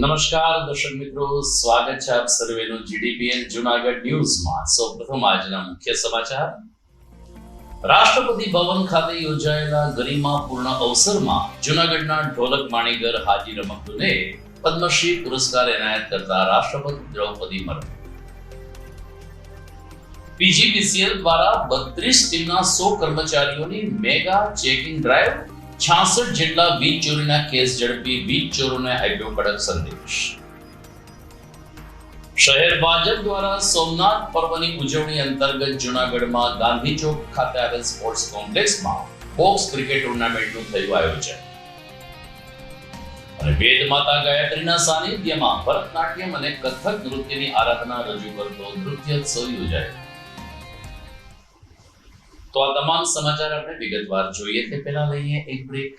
નમસ્કાર દર્શક મિત્રો, સ્વાગત છે આપ સર્વેનું જીડીપીએન જૂનાગઢ ન્યૂઝમાં. સૌપ્રથમ આજના મુખ્ય સમાચાર. રાષ્ટ્રપતિ ભવન ખાતે યોજાયેલા ગરિમાપૂર્ણ અવસરમાં જૂનાગઢના ઢોલક માણીગર હાજી રમકડુને પદ્મશ્રી પુરસ્કાર એનાયત કરતા રાષ્ટ્રપતિ દ્રૌપદી મુર્મુ. પીજીવીસીએલ દ્વારા 32 ટીમના 100 કર્મચારીઓની મેગા ચેકિંગ ડ્રાઈવ, 66 જેટલા વીજ ચોરીના કેસ ઝડપી વીજ ચોરોને આપ્યો કડક સંદેશ. શહેર ભાજપ દ્વારા સોમનાથ પર્વની ઉજવણી અંતર્ગત જૂનાગઢમાં ગાંધી ચોક ખાતે આવેલ સ્પોર્ટ્સ કોમ્પ્લેક્સમાં બોક્સ ક્રિકેટ ટુર્નામેન્ટનું થયું આયોજન. અને વેદ માતા ગાયત્રીના સાનિધ્યમાં ભરતનાટ્યમ અને કથક નૃત્યની આરાધના રજૂ કરતો નૃત્યોત્સવ યોજાયો. તો આ તમામ સમાચાર આપણે વિગતવાર જોઈએ તે પહેલા લઈએ એક બ્રેક.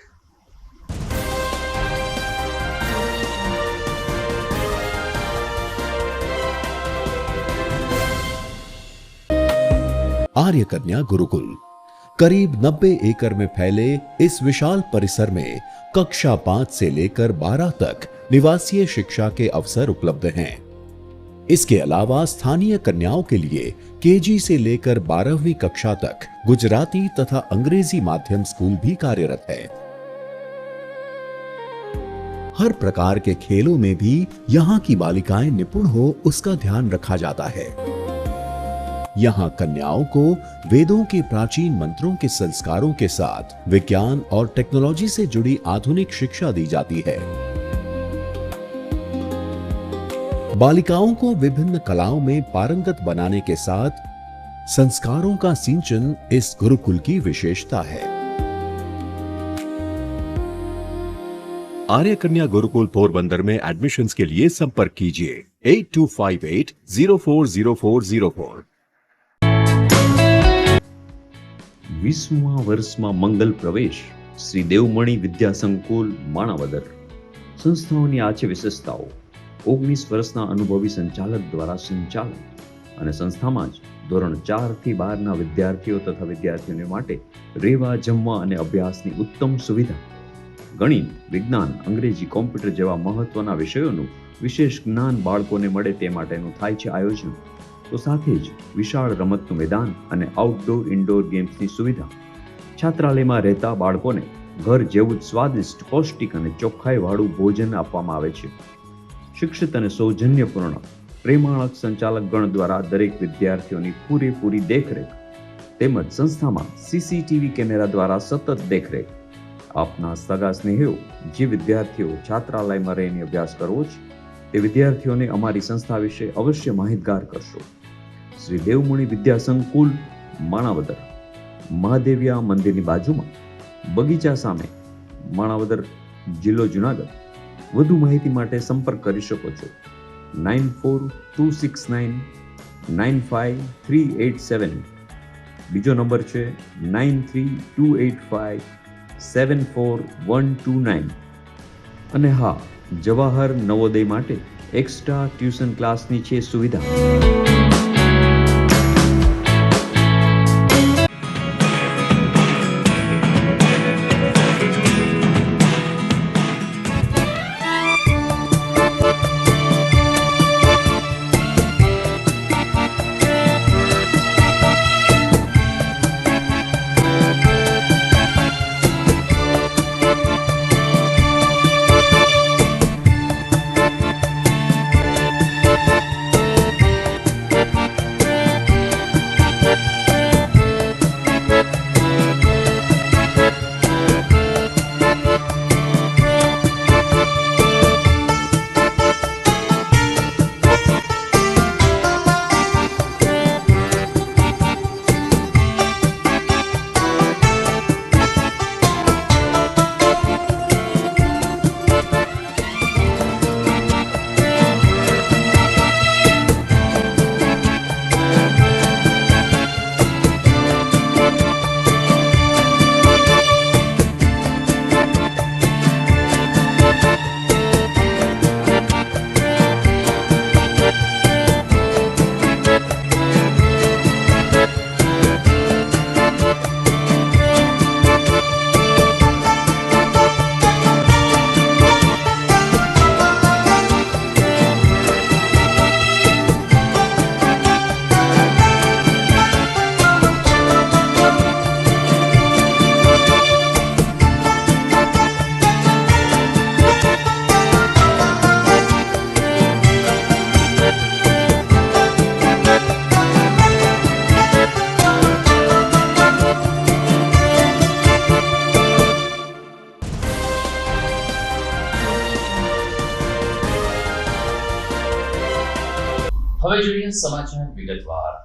आर्य कन्या गुरुकुल करीब 90 एकड़ में फैले इस विशाल परिसर में कक्षा 5 से लेकर 12 तक निवासीय शिक्षा के अवसर उपलब्ध हैं. इसके अलावा स्थानीय कन्याओं के लिए केजी से लेकर 12वीं कक्षा तक गुजराती तथा अंग्रेजी माध्यम स्कूल भी कार्यरत है. हर प्रकार के खेलों में भी यहाँ की बालिकाएं निपुण हो उसका ध्यान रखा जाता है. यहाँ कन्याओं को वेदों के प्राचीन मंत्रों के संस्कारों के साथ विज्ञान और टेक्नोलॉजी से जुड़ी आधुनिक शिक्षा दी जाती है. बालिकाओं को विभिन्न कलाओं में पारंगत बनाने के साथ संस्कारों का सिंचन इस गुरुकुल की विशेषता है. आर्य कन्या गुरुकुल पोरबंदर में एडमिशन्स के लिए संपर्क कीजिए 8258040404. 20મા વર્ષમાં મંગલ પ્રવેશ શ્રી દેવમણી વિદ્યા સંકુલ માણાવદર. સંસ્થાઓની આ છે વિશેષતાઓ. 19 વર્ષના અનુભવી સંચાલક દ્વારા સંચાલન અને સંસ્થામાં જ ધોરણ 4 થી 12ના વિદ્યાર્થીઓ તથા વિદ્યાર્થીઓને માટે રહેવા, જમવા અને અભ્યાસની ઉત્તમ સુવિધા. ગણિત, વિજ્ઞાન, અંગ્રેજી, કોમ્પ્યુટર જેવા મહત્વના વિષયોનું વિશેષ જ્ઞાન બાળકોને મળે તે માટેનું થાય છે આયોજન. તો સાથે જ વિશાળ રમતનું મેદાન અને આઉટડોર ઇન્ડોર ગેમ્સની સુવિધા. છાત્રાલયમાં રહેતા બાળકોને ઘર જેવું જ સ્વાદિષ્ટ, પૌષ્ટિક અને ચોખ્ખાઈવાળું ભોજન આપવામાં આવે છે. શિક્ષિત અને સૌજન્યપૂર્ણ પ્રેમાળક સંચાલક ગણ દ્વારા દરેક વિદ્યાર્થીઓની પૂરેપૂરી દેખરેખ તેમજ સંસ્થામાં સીસીટીવી કેમેરા દ્વારા સતત દેખરેખ. આપના સગા સ્નેહીઓ જે વિદ્યાર્થીઓ છાત્રાલયમાં રહીને અભ્યાસ કરવો છે તે વિદ્યાર્થીઓને અમારી સંસ્થા વિશે અવશ્ય માહિતગાર કરશો. શ્રી દેવમણી વિદ્યા સંકુલ માણાવદર, મહાદેવિયા મંદિરની બાજુમાં, બગીચા સામે, માણાવદર, જિલ્લો જુનાગઢ. વધુ માહિતી માટે સંપર્ક કરી શકો છો 9426995387. બીજો નંબર છે 9328574129. અને હા, જવાહર નવોદય માટે એક્સ્ટ્રા ટ્યુશન ક્લાસની છે સુવિધા. હવે જોઈએ સમાચાર વિગતવાર.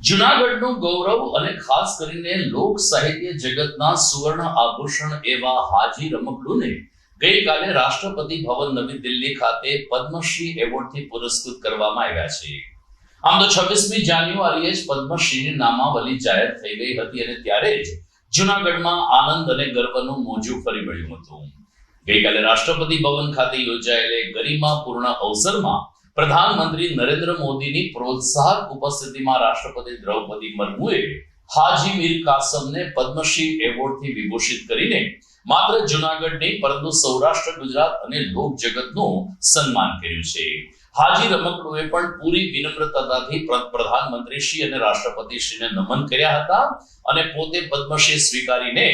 જૂનાગઢનું ગૌરવ અને ખાસ કરીને લોક સાહિત્ય જગતના સુવર્ણ આભૂષણ એવા હાજી રમકડુને ગઈકાલે રાષ્ટ્રપતિ ભવન નવી દિલ્હી ખાતે પદ્મશ્રી એવોર્ડથી પુરસ્કૃત કરવામાં આવ્યા છે. આમ તો 26મી જાન્યુઆરીએ જ પદ્મશ્રીની નામાવલી જાહેર થઈ ગઈ હતી અને ત્યારે જ જૂનાગઢમાં આનંદ અને ગર્વનું મોજું ફરી વળ્યું હતું. ગઈકાલે રાષ્ટ્રપતિ ભવન ખાતે યોજાયેલ ગરિમાપૂર્ણ અવસરમાં પ્રધાનમંત્રી નરેન્દ્ર મોદીની પ્રોત્સાહક ઉપસ્થિતિમાં રાષ્ટ્રપતિ દ્રૌપદી મુર્મુએ હાજી મીર કાસમને પદ્મશ્રી એવોર્ડથી વિભૂષિત કરીને માત્ર જૂનાગઢ નહીં પરંતુ સૌરાષ્ટ્ર, ગુજરાત અને લોક જગતનું સન્માન કર્યું છે. હાજી રમકડુએ પણ પૂરી વિનમ્રતાથી પ્રધાનમંત્રી શ્રી અને રાષ્ટ્રપતિ શ્રીને નમન કર્યા હતા અને પોતે પદ્મશ્રી સ્વીકારીને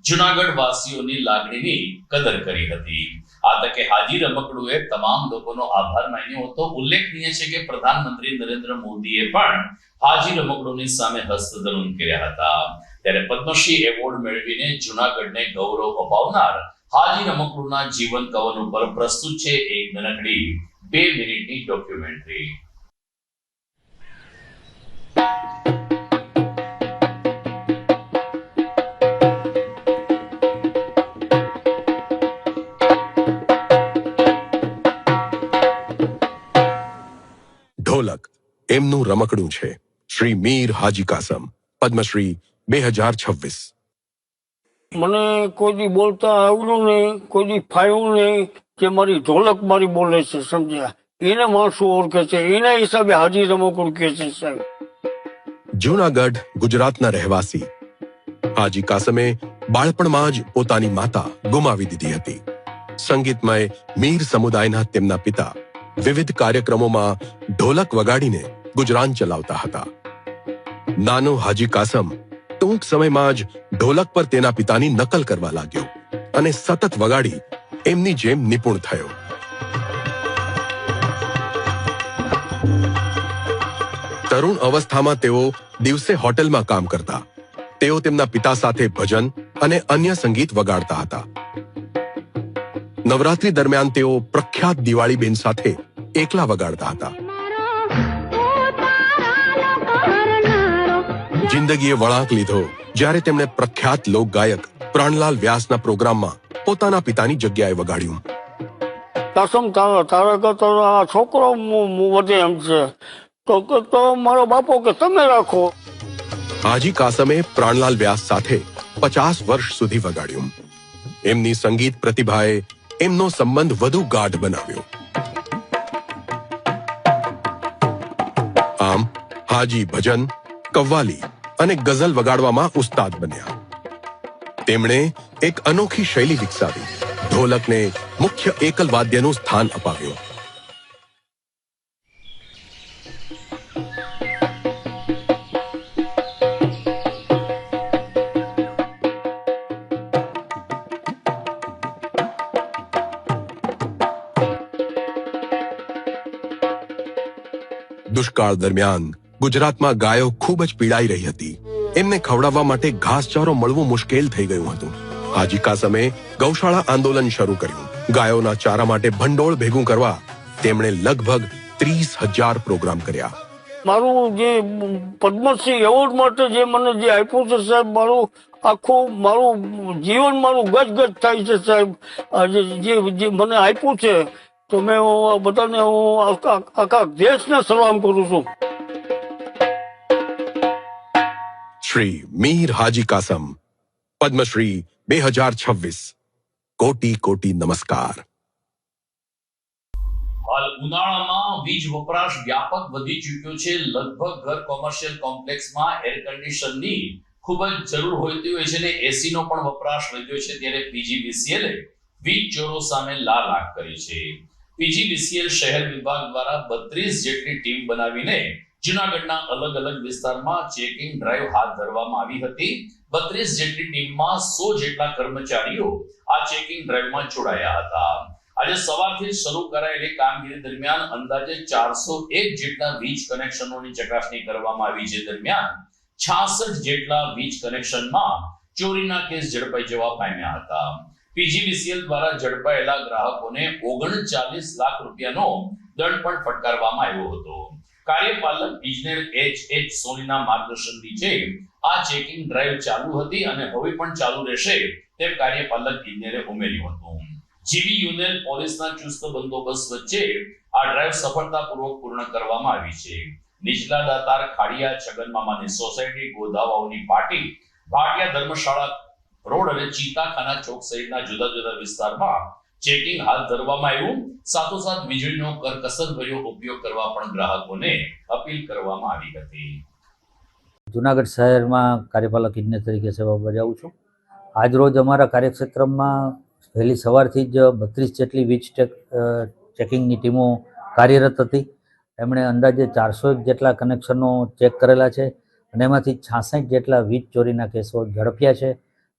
જૂનાગઢ વાસીઓની લાગણીની કદર કરી હતી. આ તકે હાજી રમકડુએ તમામ લોકોનો આભાર માન્યો હતો. ઉલ્લેખનીય છે કે પ્રધાનમંત્રી નરેન્દ્ર મોદીએ પણ હાજી રમકડુની સામે હસ્તધૂન કર્યા હતા. ત્યારે પદ્મશ્રી એવોર્ડ મેળવીને જૂનાગઢને ગૌરવ અપાવનાર હાજી રમકડુના જીવન કવન ઉપર પ્રસ્તુત છે એક નાનકડી 2 મિનિટની ડોક્યુમેન્ટરી. ઢોલક એમનું રમકડું છે. શ્રી મીર હાજી કાસમ, પદ્મશ્રી 2026. મને કોઈ દી બોલતા આવડ્યું નહીં, કોઈ દી ફાવ્યું નહીં કે મારી ઢોલક મારી બોલે છે, સમજ્યા? એને માણસો ઓળખે છે, એના હિસાબે હાજી રમકડું કહે છે સાહેબ. જૂનાગઢ ગુજરાતના રહેવાસી હાજી કાસમે બાળપણમાં જ પોતાની માતા ગુમાવી દીધી હતી. સંગીતમય મીર સમુદાયના તેમના પિતા વિવિધ કાર્યક્રમોમાં ઢોલક વગાડીને ગુજરાન ચલાવતા હતા. નાનો હાજી કાસમ ટૂંક સમયમાં જ ઢોલક પર તેના પિતાની નકલ કરવા લાગ્યો અને સતત વગાડી એમની જેમ નિપુણ થયો. તરુણ અવસ્થામાં તેઓ દિવસે હોટેલમાં કામ કરતા. તેઓ તેમના પિતા સાથે ભજન અને અન્ય સંગીત વગાડતા હતા. નવરાત્રી દરમિયાન તેઓ પ્રખ્યાત દિવાળીબેન સાથે એકલા વગાડતા હતા. જિંદગીએ વળાંક લીધો જ્યારે તેમણે પ્રખ્યાત લોકગાયક પ્રાણલાલ વ્યાસના પ્રોગ્રામમાં પોતાના પિતાની જગ્યાએ વગાડ્યું. કાસમ તારા કરતા આ છોકરો વધે એમ છે, તો મારો બાપો કે તમે રાખો. હાજી કાસમે પ્રાણલાલ વ્યાસ સાથે 50 વર્ષ સુધી વગાડ્યું. એમની સંગીત પ્રતિભાએ એમનો સંબંધ વધુ ગાઢ બનાવ્યો. આમ હાજી ભજન, કવ્વાલી અને ગઝલ વગાડવામાં ઉસ્તાદ બન્યા. તેમણે એક અનોખી શૈલી વિકસાવી. ઢોલકને મુખ્ય એકલ વાદ્યનું સ્થાન અપાવ્યું. દુષ્કાળ દરમિયાન ગુજરાતમાં ગાયો ખૂબ જ પીડાઈ રહી હતી. એમને ખવડાવવા માટે ઘાસચારો મળવું મુશ્કેલ થઈ ગયું હતું. હાજી કાસમે ગૌશાળા આંદોલન શરૂ કર્યું. ગાયોના ચારા માટે ભંડોળ ભેગું કરવા તેમણે લગભગ 30,000 પ્રોગ્રામ કર્યા. મારું જે પદ્મશ્રી એવોર્ડ માટે જે મને જે આપ્યું છે સાહેબ, મારું આખું મારું જીવન મારું ગજગજ થાય છે સાહેબ. જે મને આપ્યું છે તો મેં બધાને આખા દેશને સલામ કરું છું. શ્રી મીર હાજી કાસમ, પદ્મશ્રી 2026. કોટી કોટી નમસ્કાર. હાલ ઉનાળામાં વીજ વપરાશ વ્યાપક વધી ચૂક્યો છે. લગભગ ઘર કોમર્શિયલ કોમ્પ્લેક્સમાં એર કન્ડિશનની ખૂબ જ જરૂર હોતી હોય છે અને એસી નો પણ વપરાશ વધ્યો છે. ત્યારે PGVCL વીજ ચોરો સામે લાલ આંખ કરી છે. PGVCL શહેર વિભાગ દ્વારા 32 જેટલી ટીમ બનાવીને જૂનાગઢના અલગ અલગ વિસ્તારમાં ચેકિંગ ડ્રાઈવ હાથ ધરવામાં આવી હતી. 32 જેટલી ટીમમાં 100 જેટલા કર્મચારીઓ આ ચેકિંગ ડ્રાઈવમાં જોડાયા હતા. આજે સવારથી શરૂ કરાયેલી કામગીરી દરમિયાન અંદાજે 401 જેટલા વીજ કનેક્શનોની ચકાસણી કરવામાં આવી. જે દરમિયાન 66 જેટલા વીજ કનેક્શનમાં ચોરીના કેસ ઝડપાઈ જવા પામ્યા હતા. PGVCL દ્વારા ઝડપાયેલા ગ્રાહકોને 39 લાખ રૂપિયાનો દંડ પણ ફટકારવામાં આવ્યો હતો. કાર્યપાલક ઇજનેર H સોનીના માર્ગદર્શન નીચે આ ચેકિંગ ડ્રાઈવ ચાલુ હતી અને હવે પણ ચાલુ રહેશે તેમ કાર્યપાલક ઇજનેરે ઉમેર્યું હતું. જીવી યુનિયન પોલીસના ચુસ્ત બંદોબસ્ત વચ્ચે આ ડ્રાઈવ સફળતાપૂર્વક પૂર્ણ કરવામાં આવી છે. નીચલા દાતાર ખાડિયા છગન મામાની સોસાયટી, ગોધાવાઓની પાટી, ભાટિયા ધર્મશાળા રોડ અને ચીતાખાના ચોક સહિતના જુદા જુદા વિસ્તારમાં ચેકિંગ હાથ ધરવામાં આવ્યું. સાથોસાથ વીજળીનો કરકસરભર્યો ઉપયોગ કરવા પણ ગ્રાહકોને અપીલ કરવામાં આવી હતી. જુનાગઢ શહેરમાં કાર્યપાલક ઇજનેર તરીકે સેવા બજાવું છું. આજ રોજ અમારા કાર્યક્ષેત્રમાં વહેલી સવારથી જ 32 જેટલી વીજ ચેકિંગની ટીમો કાર્યરત હતી. એમણે અંદાજે 401 જેટલા કનેક્શનો ચેક કરેલા છે અને એમાંથી 66 જેટલા વીજ ચોરીના કેસો ઝડપ્યા છે,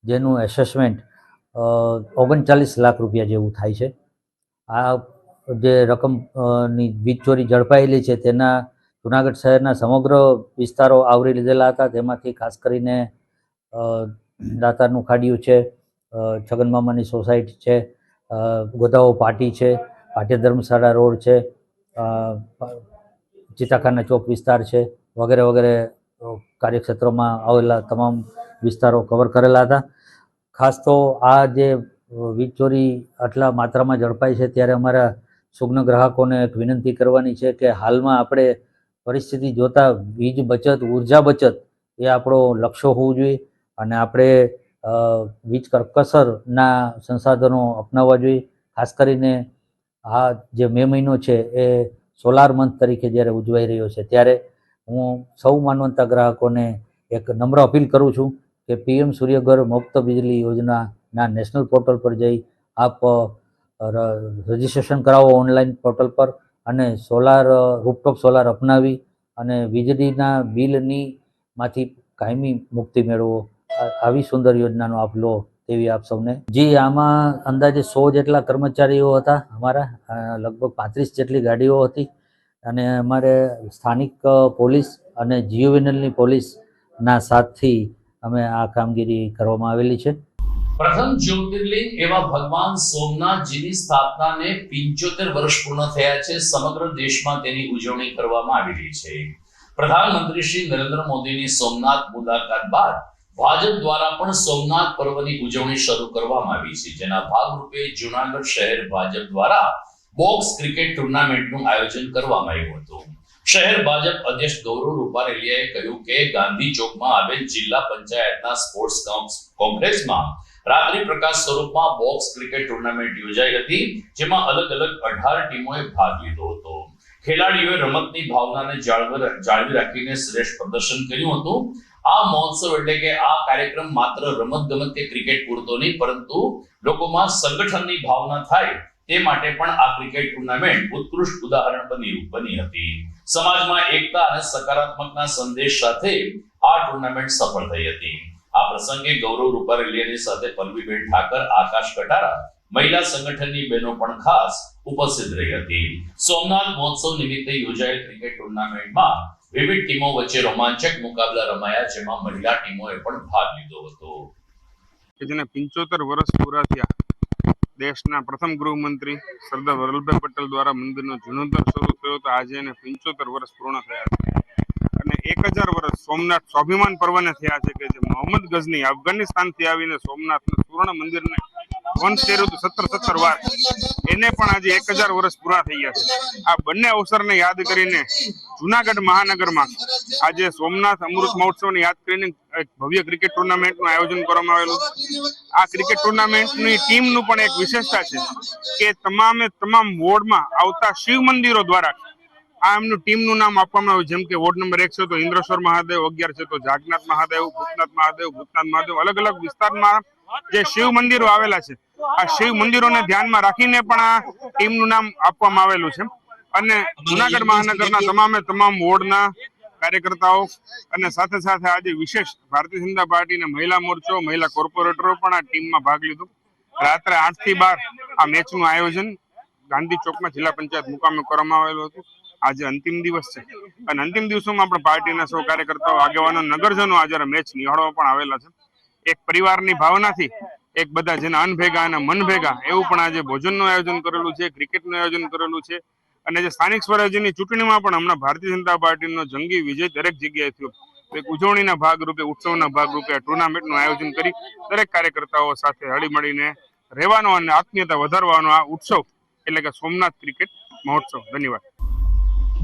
જેનું એસેસમેન્ટ 39 લાખ રૂપિયા જેવું થાય છે. આ જે રકમની વીજ ચોરી ઝડપાયેલી છે તેના જુનાગઢ શહેરના સમગ્ર વિસ્તારો આવરી લીધેલા હતા. તેમાંથી ખાસ કરીને દાતારનું ખાડિયું છે, છગન મામાની સોસાયટી છે, ગોધાવો પાટી છે, ભાટિયા ધર્મશાળા રોડ છે, ચીતાખાના ચોક વિસ્તાર છે, વગેરે વગેરે કાર્યક્ષેત્રમાં આવેલા તમામ વિસ્તારો કવર કરેલા હતા. ખાસ તો આ જે વીજ ચોરી આટલા માત્રામાં ઝડપાઈ છે ત્યારે અમારા સુગ્ન ગ્રાહકોને એક વિનંતી કરવાની છે કે હાલમાં આપણે પરિસ્થિતિ જોતા વીજ બચત, ઉર્જા બચત એ આપણો લક્ષ્ય હોવું જોઈએ અને આપણે વીજ કરકસરના સંસાધનો અપનાવવા જોઈએ. ખાસ કરીને આ જે મે મહિનો છે એ સોલાર મંથ તરીકે જ્યારે ઉજવાઈ રહ્યો છે ત્યારે હું સૌ માનવંતા ગ્રાહકોને એક નમ્ર અપીલ કરું છું કે PM સૂર્યઘર મુફ્ત વીજળી યોજનાના નેશનલ પોર્ટલ પર જઈ આપ રજિસ્ટ્રેશન કરાવો ઓનલાઈન પોર્ટલ પર અને રૂફટોપ સોલાર અપનાવી અને વીજળીના બિલની માંથી કાયમી મુક્તિ મેળવો. આવી સુંદર યોજનાનો આપ લો તેવી આપ સૌને. જી, આમાં અંદાજે 100 જેટલા કર્મચારીઓ હતા અમારા, લગભગ 35 જેટલી ગાડીઓ હતી અને અમારે સ્થાનિક પોલીસ અને જીઓવીએનએલની પોલીસના સાથથી અમે આ કામગીરી કરવામાં આવેલી છે. પ્રથમ જ્યોતિર્લિંગ એવા ભગવાન સોમનાથજીની સ્થાપનાને 75 વર્ષ પૂર્ણ થયા છે. સમગ્ર દેશમાં તેની ઉજવણી કરવામાં આવી રહી છે. પ્રધાનમંત્રી શ્રી નરેન્દ્ર મોદીની સોમનાથ મુલાકાત બાદ ભાજપ દ્વારા પણ સોમનાથ પર્વની ઉજવણી શરૂ કરવામાં આવી છે, જેના ભાગરૂપે જુનાગઢ શહેર ભાજપ દ્વારા બોક્સ ક્રિકેટ ટુર્નામેન્ટનું આયોજન કરવામાં આવ્યું હતું. શહેર ભાજપ અધ્યક્ષ ગૌરવ રૂપારેલિયાએ કહ્યું કે ગાંધી ચોકમાં આવેલ જિલ્લા પંચાયતના સ્પોર્ટ્સ કોમ્પ્લેક્સમાં રાત્રિ પ્રકાશ સ્વરૂપમાં બોક્સ ક્રિકેટ ટુર્નામેન્ટ યોજાઈ હતી, જેમાં અલગ અલગ 18 ટીમોએ ભાગ લીધો હતો. ખેલાડીઓએ રમતની ભાવનાને જાળવી રાખીને શ્રેષ્ઠ પ્રદર્શન કર્યું હતું. આ મહોત્સવ એટલે કે આ કાર્યક્રમ માત્ર રમતગમત કે ક્રિકેટ પૂરતો નહીં, પરંતુ લોકોમાં સંગઠનની ભાવના થાય તે માટે પણ આ ક્રિકેટ ટુર્નામેન્ટ ઉત્કૃષ્ટ ઉદાહરણ બની હતી. સમાજમાં એકતા અને સકારાત્મકના સંદેશ સાથે આ ટુર્નામેન્ટ સફળ થઈ હતી. આ પ્રસંગે ગૌરવ રૂપારેલિયાની સાથે પલ્લવીબેન ઠાકર, આકાશ કટારા, મહિલા સંગઠનની બહેનો પણ ખાસ ઉપસ્થિત રહી હતી. સોમનાથ મહોત્સવ નિમિત્તે યોજાયેલ ક્રિકેટ ટુર્નામેન્ટમાં વિવિધ ટીમો વચ્ચે રોમાંચક મુકાબલા રમાયા, જેમાં મહિલા ટીમોએ પણ ભાગ લીધો હતો. કે જેને 75 વર્ષ પૂરા થયા, દેશના પ્રથમ ગૃહમંત્રી સરદાર વલ્લભભાઈ પટેલ દ્વારા મંદિરનો જીર્ણોદ્ધાર શરૂ થયો તો આજે એને 75 વર્ષ પૂર્ણ થયા છે અને 1000 વર્ષ સોમનાથ સ્વાભિમાન પર્વને થયા છે કે જે મોહમ્મદ ગઝની અફઘાનિસ્તાનથી આવીને સોમનાથના સુવર્ણ મંદિરને વંશ કર્યું 17 વાર, એને પણ આજે 1000 વર્ષ પૂરા થઈ ગયા છે. આ બંને અવસરને યાદ કરીને જુનાગઢ મહાનગરમાં આજે સોમનાથ અમૃત મહોત્સવને યાદ કરીને એક ભવ્ય ક્રિકેટ ટુર્નામેન્ટનું આયોજન કરવામાં આવેલું. આ ક્રિકેટ ટુર્નામેન્ટની ટીમનું પણ એક વિશેષતા છે કે તમામ વોર્ડમાં આવતા શિવ મંદિરો દ્વારા આ એમનું ટીમનું નામ આપવામાં આવ્યું. જેમ કે વોર્ડ નંબર 1 છે તો ઇન્દ્રેશ્વર મહાદેવ, 11 છે તો જાગનાથ મહાદેવ, ભૂતનાથ મહાદેવ, અલગ અલગ વિસ્તારમાં જે શિવ મંદિરો આવેલા છે આ શિવ મંદિરોને ધ્યાનમાં રાખીને પણ આ ટીમનું નામ આપવામાં આવેલું છે. અને જુનાગઢ મહાનગરના તમામ વોર્ડના કાર્યકર્તાઓ અને સાથે સાથે આજે વિશેષ ભારતીય જનતા પાર્ટીના મહિલા મોરચો, મહિલા કોર્પોરેટરો પણ આ ટીમમાં ભાગ લીધો. રાત્રે 8 થી 12 આ મેચનું આયોજન ગાંધી ચોકમાં જિલ્લા પંચાયત મુકામે કરવામાં આવેલું હતું. આજે અંતિમ દિવસ છે અને અંતિમ દિવસોમાં આપણે પાર્ટીના સૌ કાર્યકર્તાઓ, આગેવાનો, નગરજનો આજે મેચ નિહાળવા પણ આવેલા છે. એક પરિવારની ભાવનાથી એક બધા જેના અન્ન ભેગા અને મન ભેગા એવું પણ આજે ભોજનનું આયોજન કરેલું છે, ક્રિકેટનું આયોજન કરેલું છે અને જે સ્થાનિક સ્વરાજ્યની ચૂંટણીમાં પણ હમણાં ભારતીય જનતા પાર્ટીનો જંગી વિજય દરેક જગ્યાએ થયો. એક ઉજવણીના ભાગરૂપે, ઉત્સવના ભાગરૂપે આ ટુર્નામેન્ટનું આયોજન કરી દરેક કાર્યકર્તાઓ સાથે હળીમળીને રહેવાનો અને આત્મીયતા વધારવાનો આ ઉત્સવ એટલે કે સોમનાથ ક્રિકેટ મહોત્સવ. ધન્યવાદ.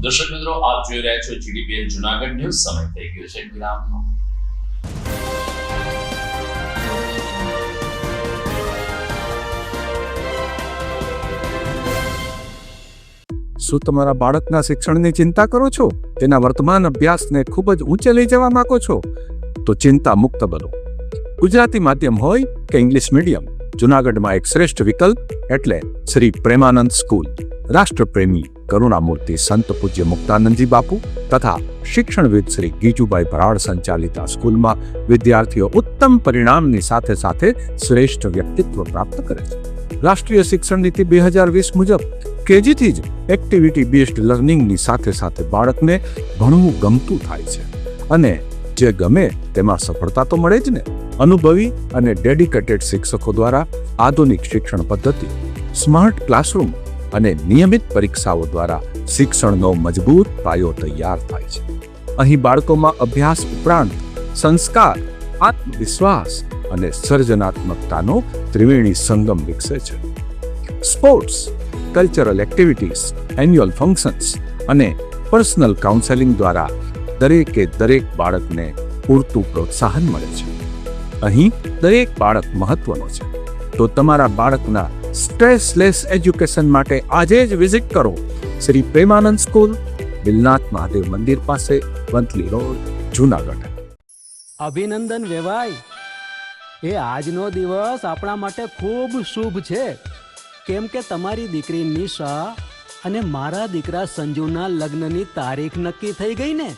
દર્શક મિત્રો, આપ જોઈ રહ્યા છો જીડીપીએન જુનાગઢ ન્યૂઝ. સમય થઈ ગયો છે વિરામનો. શું તમારા બાળકના શિક્ષણની ચિંતા કરો છો? તેના વર્તમાન અભ્યાસને ખૂબ જ ઊંચે લઈ જવા માંગો છો? તો ચિંતા મુક્ત બનો. ગુજરાતી માધ્યમ હોય કે ઇંગ્લિશ મીડિયમ, જુનાગઢમાં એક શ્રેષ્ઠ વિકલ્પ એટલે શ્રી પ્રેમાનંદ સ્કૂલ. રાષ્ટ્રપ્રેમી કરુણામૂર્તિ સંત પૂજ્ય મુક્તાનંદજી બાપુ તથા શિક્ષણવિદ શ્રી ગીજુભાઈ ભરાડ સંચાલિત આ સ્કૂલમાં વિદ્યાર્થીઓ ઉત્તમ પરિણામની સાથે સાથે શ્રેષ્ઠ વ્યક્તિત્વ પ્રાપ્ત કરે છે. રાષ્ટ્રીય શિક્ષણ નીતિ 2020 મુજબ કેજીથી જ એક્ટિવિટી બેઝડ લર્નિંગની સાથે સાથે બાળકને ભણવું ગમતું થાય છે અને જે ગમે તેમાં સફળતા તો મળે જ ને. અનુભવી અને ડેડિકેટેડ શિક્ષકો દ્વારા આધુનિક શિક્ષણ પદ્ધતિ, સ્માર્ટ ક્લાસરૂમ અને નિયમિત પરીક્ષાઓ દ્વારા શિક્ષણનો મજબૂત પાયો તૈયાર થાય છે. અહીં બાળકોમાં અભ્યાસ ઉપરાંત સંસ્કાર, આત્મવિશ્વાસ અને સર્જનાત્મકતાનો ત્રિવેણી સંગમ વિકસે છે. Sports, cultural activities, annual functions અને પર્સનલ કાઉન્સેલિંગ દ્વારા દરેકે દરેક બાળકને પૂરતું પ્રોત્સાહન મળે છે. અહીં દરેક બાળક મહત્વનો છે. તો તમારા બાળકના સ્ટ્રેસલેસ એજ્યુકેશન માટે આજે જ વિઝિટ કરો શ્રી પ્રેમાનંદ સ્કૂલ, બિલનાથ મહાદેવ મંદિર પાસે, વંથલી રોડ, જુનાગઢ. અભિનંદન વેવાય. એ આજનો દિવસ આપણા માટે ખૂબ શુભ છે, કેમ કે તમારી દીકરી નિશા અને મારા દીકરા સંજુના લગ્નની તારીખ નક્કી થઈ ગઈ ને.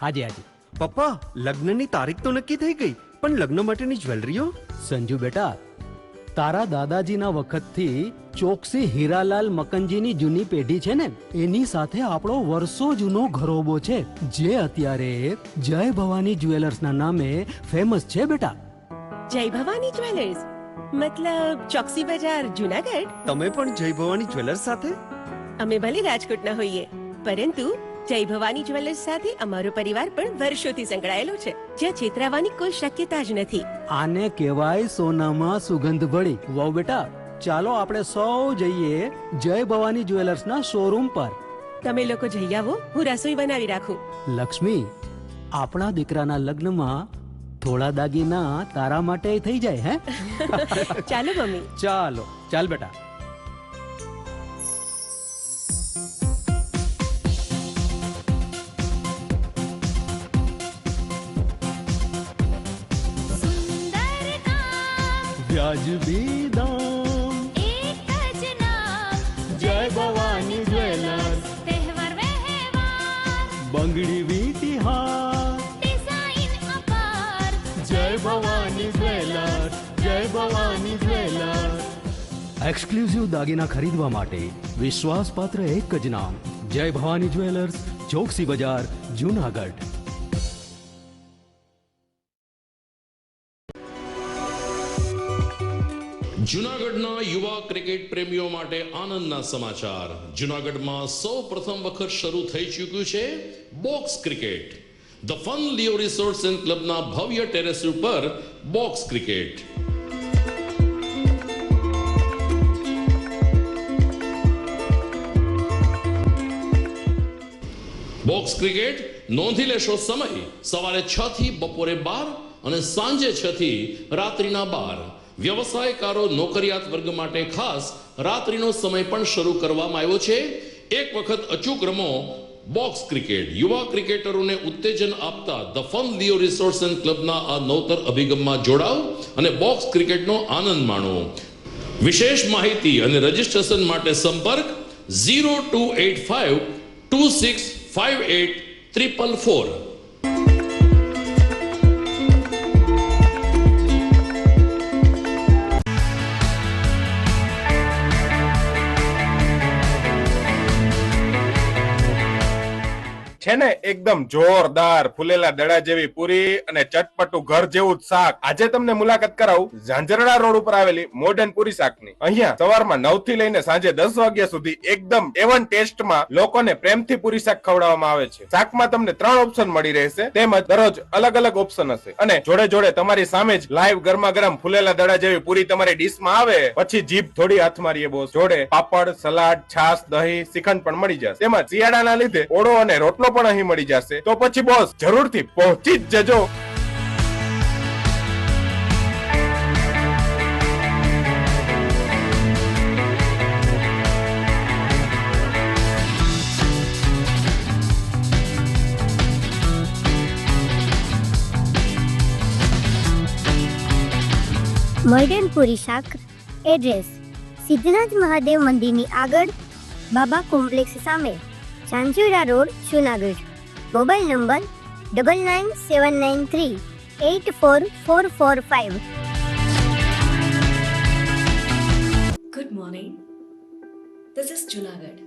હાજી હાજી પપ્પા, લગ્નની તારીખ તો નક્કી થઈ ગઈ, પણ લગ્ન માટેની જ્વેલરીઓ? સંજુ બેટા, તારા દાદાજીના વખતથી ચોકસી હીરાલાલ મકનજીની જૂની પેઢી છે ને, એની સાથે આપણો વર્ષો જૂનો ઘરોબો છે, જે અત્યારે જય ભવાની જ્વેલર્સના નામે ફેમસ છે બેટા. જય ભવાની જ્વેલર્સ મતલબ ચોકસી બજાર, જુનાગઢ? તમે પણ જય ભવાની જ્વેલર્સ સાથે? અમે ભલે રાજકોટના હોઈએ, પરંતુ જય ભવાની જ્વેલર્સ સાથે અમારો પરિવાર પણ વર્ષોથી સંકળાયેલો છે, જ્યાં છેતરાવાની કોઈ શક્યતા જ નથી. આને કહેવાય સોનામાં સુગંધ ભળી. વાવ બેટા, ચાલો આપણે સૌ જઈએ જય ભવાની જ્વેલર્સના શોરૂમ પર. તમે લોકો જઈ આવો, હું રસોઈ બનાવી રાખું. લક્ષ્મી, આપણા દીકરાના લગ્નમાં થોડા દાગીના તારા માટે થઈ જાય. હે ચાલો મમ્મી. ચાલો ચાલ બેટા. વ્યાજબી દામ, એક જ નામ, જય ભવાની જ્વેલર્સ. તહેવાર વ્યવહાર, બંગડી વીટી હાર, ડિઝાઇન અપાર, જય ભવાની જ્વેલર્સ, જય ભવાની જ્વેલર્સ. એક્સક્લુઝિવ દાગીના ખરીદવા માટે વિશ્વાસપાત્ર એક જ નામ, જય ભવાની જ્વેલર્સ, ચોકસી બજાર, જુનાગઢ. જૂનાગઢના યુવા ક્રિકેટ પ્રેમીઓ માટે આનંદના સમાચાર. જૂનાગઢમાં સૌ પ્રથમ વખત શરૂ થઈ ચૂક્યું છે box cricket. The fun Leo resorts and ક્લબના ભવ્ય ટેરેસ ઉપર બોક્સ ક્રિકેટ. બોક્સ ક્રિકેટ નોંધી લેશો સમય સવારે 6 થી બપોરે 12 અને સાંજે 6 થી રાત્રિના 12. વ્યવસાયકારો, નોકરિયાત વર્ગ માટે ખાસ રાત્રિનો સમય પણ શરૂ કરવામાં આવ્યો છે. એક વખત અચૂક રમો બોક્સ ક્રિકેટ. યુવા ક્રિકેટરોને ઉત્તેજન આપતા the fun Leo resorts and ક્લબના આ નવતર અભિગમમાં જોડાઓ અને બોક્સ ક્રિકેટનો આનંદ માણો. વિશેષ માહિતી અને રજીસ્ટ્રેશન માટે સંપર્ક 0285 2658 444. છે ને એકદમ જોરદાર ફૂલેલા દડા જેવી પૂરી અને ચટપટું ઘર જેવું જ શાક. આજે તમને મુલાકાત કરાવું ઝાંઝરડા રોડ ઉપર આવેલી મોડર્ન પૂરી શાકની. અહીંયા સવારમાં 9 થી લઈને સાંજે 10 વાગ્યા સુધી એકદમ એવન ટેસ્ટમાં લોકોને પ્રેમથી પૂરી શાક ખવડાવવામાં આવે છે. શાકમાં તમને 3 ઓપ્શન મળી રહેશે, તેમજ દરરોજ અલગ અલગ ઓપ્શન હશે અને જોડે જોડે તમારી સામે જ લાઈવ ગરમા ગરમ ફૂલેલા દડા જેવી પૂરી તમારી ડીશમાં આવે પછી જીભ થોડી હાથ મારીએ બોસ. જોડે પાપડ, સલાડ, છાશ, દહીં, શ્રીખંડ પણ મળી જશે. તેમજ શિયાળાના લીધે ઓળો અને રોટલો પણ અહીં મળી જશે. તો પછી બોસ જરૂરથી પહોંચી જ જજો. મોડર્ન પૂરી શાક. એડ્રેસ સિદ્ધનાથ મહાદેવ મંદિરની આગળ, બાબા કોમ્પ્લેક્સ સામે, Zanzarda road, Junagadh. Mobile number 9979384445. Good morning. This is Junagadh.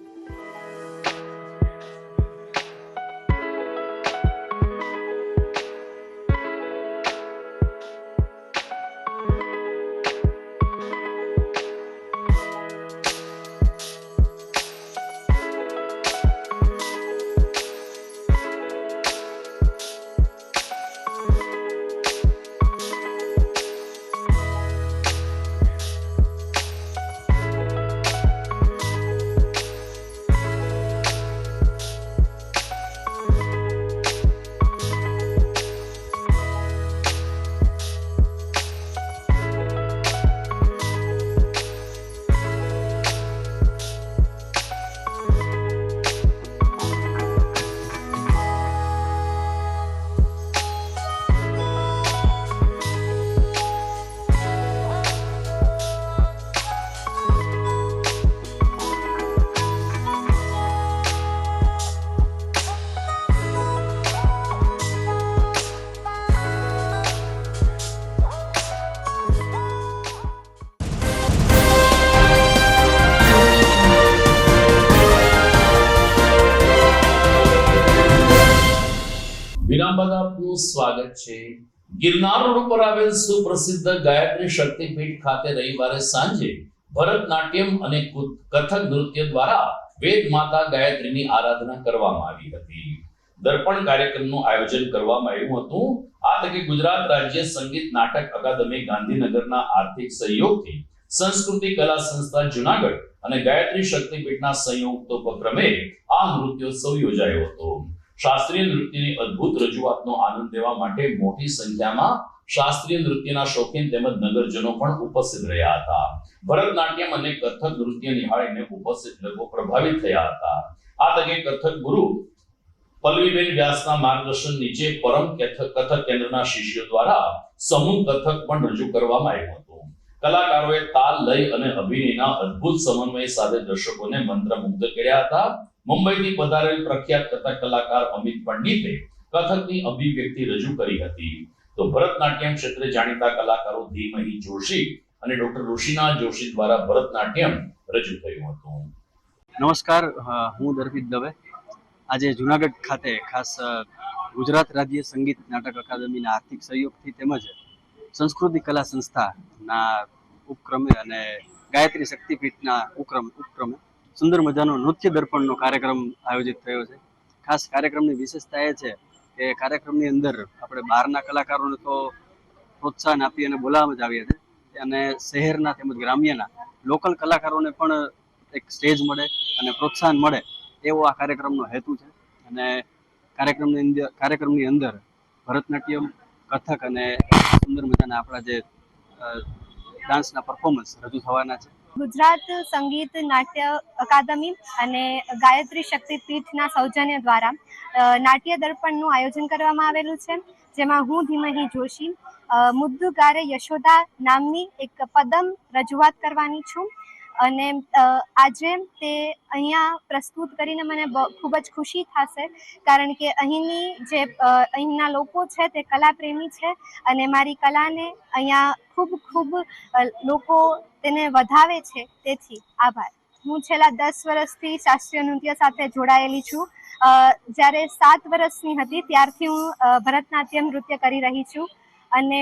વિરામ બાદ આપનું સ્વાગત છે. ગિરનાર રોડ ઉપર આવેલ સુપ્રસિદ્ધ ગાયત્રી શક્તિપીઠ ખાતે રવિવારે સાંજે ભરતનાટ્યમ અને કથક નૃત્ય દ્વારા વેદ માતા ગાયત્રીની આરાધના કરવામાં આવી હતી. દર્પણ કાર્યક્રમનું આયોજન કરવામાં આવ્યું હતું. આ તકે ગુજરાત રાજ્ય સંગીત નાટક અકાદમી ગાંધીનગરના આર્થિક સહયોગથી સંસ્કૃતિ કલા સંસ્થા જુનાગઢ અને ગાયત્રી શક્તિપીઠના સંયુક્ત ઉપક્રમે આ નૃત્યોત્સવ યોજાયો હતો. શાસ્ત્રીય નૃત્યની અદ્ભુત રજૂઆતનો આનંદ લેવા માટે મોટી સંખ્યામાં શાસ્ત્રીય નૃત્યના શોખીન તેમજ નગરજનો પણ ઉપસ્થિત રહ્યા હતા. ભરતનાટ્યમ અને કથક નૃત્ય નિહાળીને ઉપસ્થિત લોકો પ્રભાવિત થયા હતા. આ તકે કથક ગુરુ પલ્લવીબેન વ્યાસના માર્ગદર્શન નીચે પરમ કથક કેન્દ્રના શિષ્યો દ્વારા સમૂહ કથક પણ રજૂ કરવામાં આવ્યું હતું. કલાકારોએ તાલ, લય અને અભિનયના અદ્ભુત સમન્વય સાથે દર્શકોને મંત્રમુગ્ધ કર્યા હતા. મુંબઈથી પધારેલ પ્રખ્યાત કથક કલાકાર અમિત પંડિતે કથકની અભિવ્યક્તિ રજૂ કરી હતી. તો ભરતનાટ્યમ ક્ષેત્રે જાણીતા કલાકારો ધીમહી જોશી અને ડોક્ટર ઋષિના જોશી દ્વારા ભરતનાટ્યમ રજૂ થયું હતું. નમસ્કાર, હું દર્પિત દવે. આજે જુનાગઢ ખાતે ખાસ ગુજરાત રાજ્ય સંગીત નાટક અકાદમીના આર્થિક સહયોગથી તેમજ સંસ્કૃતિ કલા સંસ્થાના ઉપક્રમે અને ગાયત્રી શક્તિપીઠના ઉપક્રમે સુંદર મજાનો નૃત્ય દર્પણનો કાર્યક્રમ આયોજિત થયો છે. ખાસ કાર્યક્રમની વિશેષતા એ છે કે કાર્યક્રમની અંદર આપણે બહારના કલાકારોને તો પ્રોત્સાહન આપી અને બોલાવવામાં જ આવીએ છીએ અને શહેરના તેમજ ગ્રામ્યના લોકલ કલાકારોને પણ એક સ્ટેજ મળે અને પ્રોત્સાહન મળે એવો આ કાર્યક્રમનો હેતુ છે. અને કાર્યક્રમની અંદર ભરતનાટ્યમ, કથક અને સુંદર મજાના આપણા જે ડાન્સના પરફોર્મન્સ રજૂ થવાના છે. ગુજરાત સંગીત નાટ્ય અકાદમી અને ગાયત્રી શક્તિપીઠના સૌજન્ય દ્વારા નાટ્ય દર્પણનું આયોજન કરવામાં આવેલું છે, જેમાં હું ધીમહી જોશી મુદ્દુ ગારે યશોદા નામની એક પદમ રજૂઆત કરવાની છું. અને આજે તે અહીંયા પ્રસ્તુત કરીને મને ખૂબ જ ખુશી થશે, કારણ કે અહીંના લોકો છે તે કલાપ્રેમી છે અને મારી કલાને અહીંયા ખૂબ લોકો તેને વધાવે છે. તેથી આભાર. હું છેલ્લા 10 વર્ષથી શાસ્ત્રીય નૃત્ય સાથે જોડાયેલી છું જ્યારે 7 વર્ષની હતી ત્યારથી હું ભરતનાટ્યમ નૃત્ય કરી રહી છું અને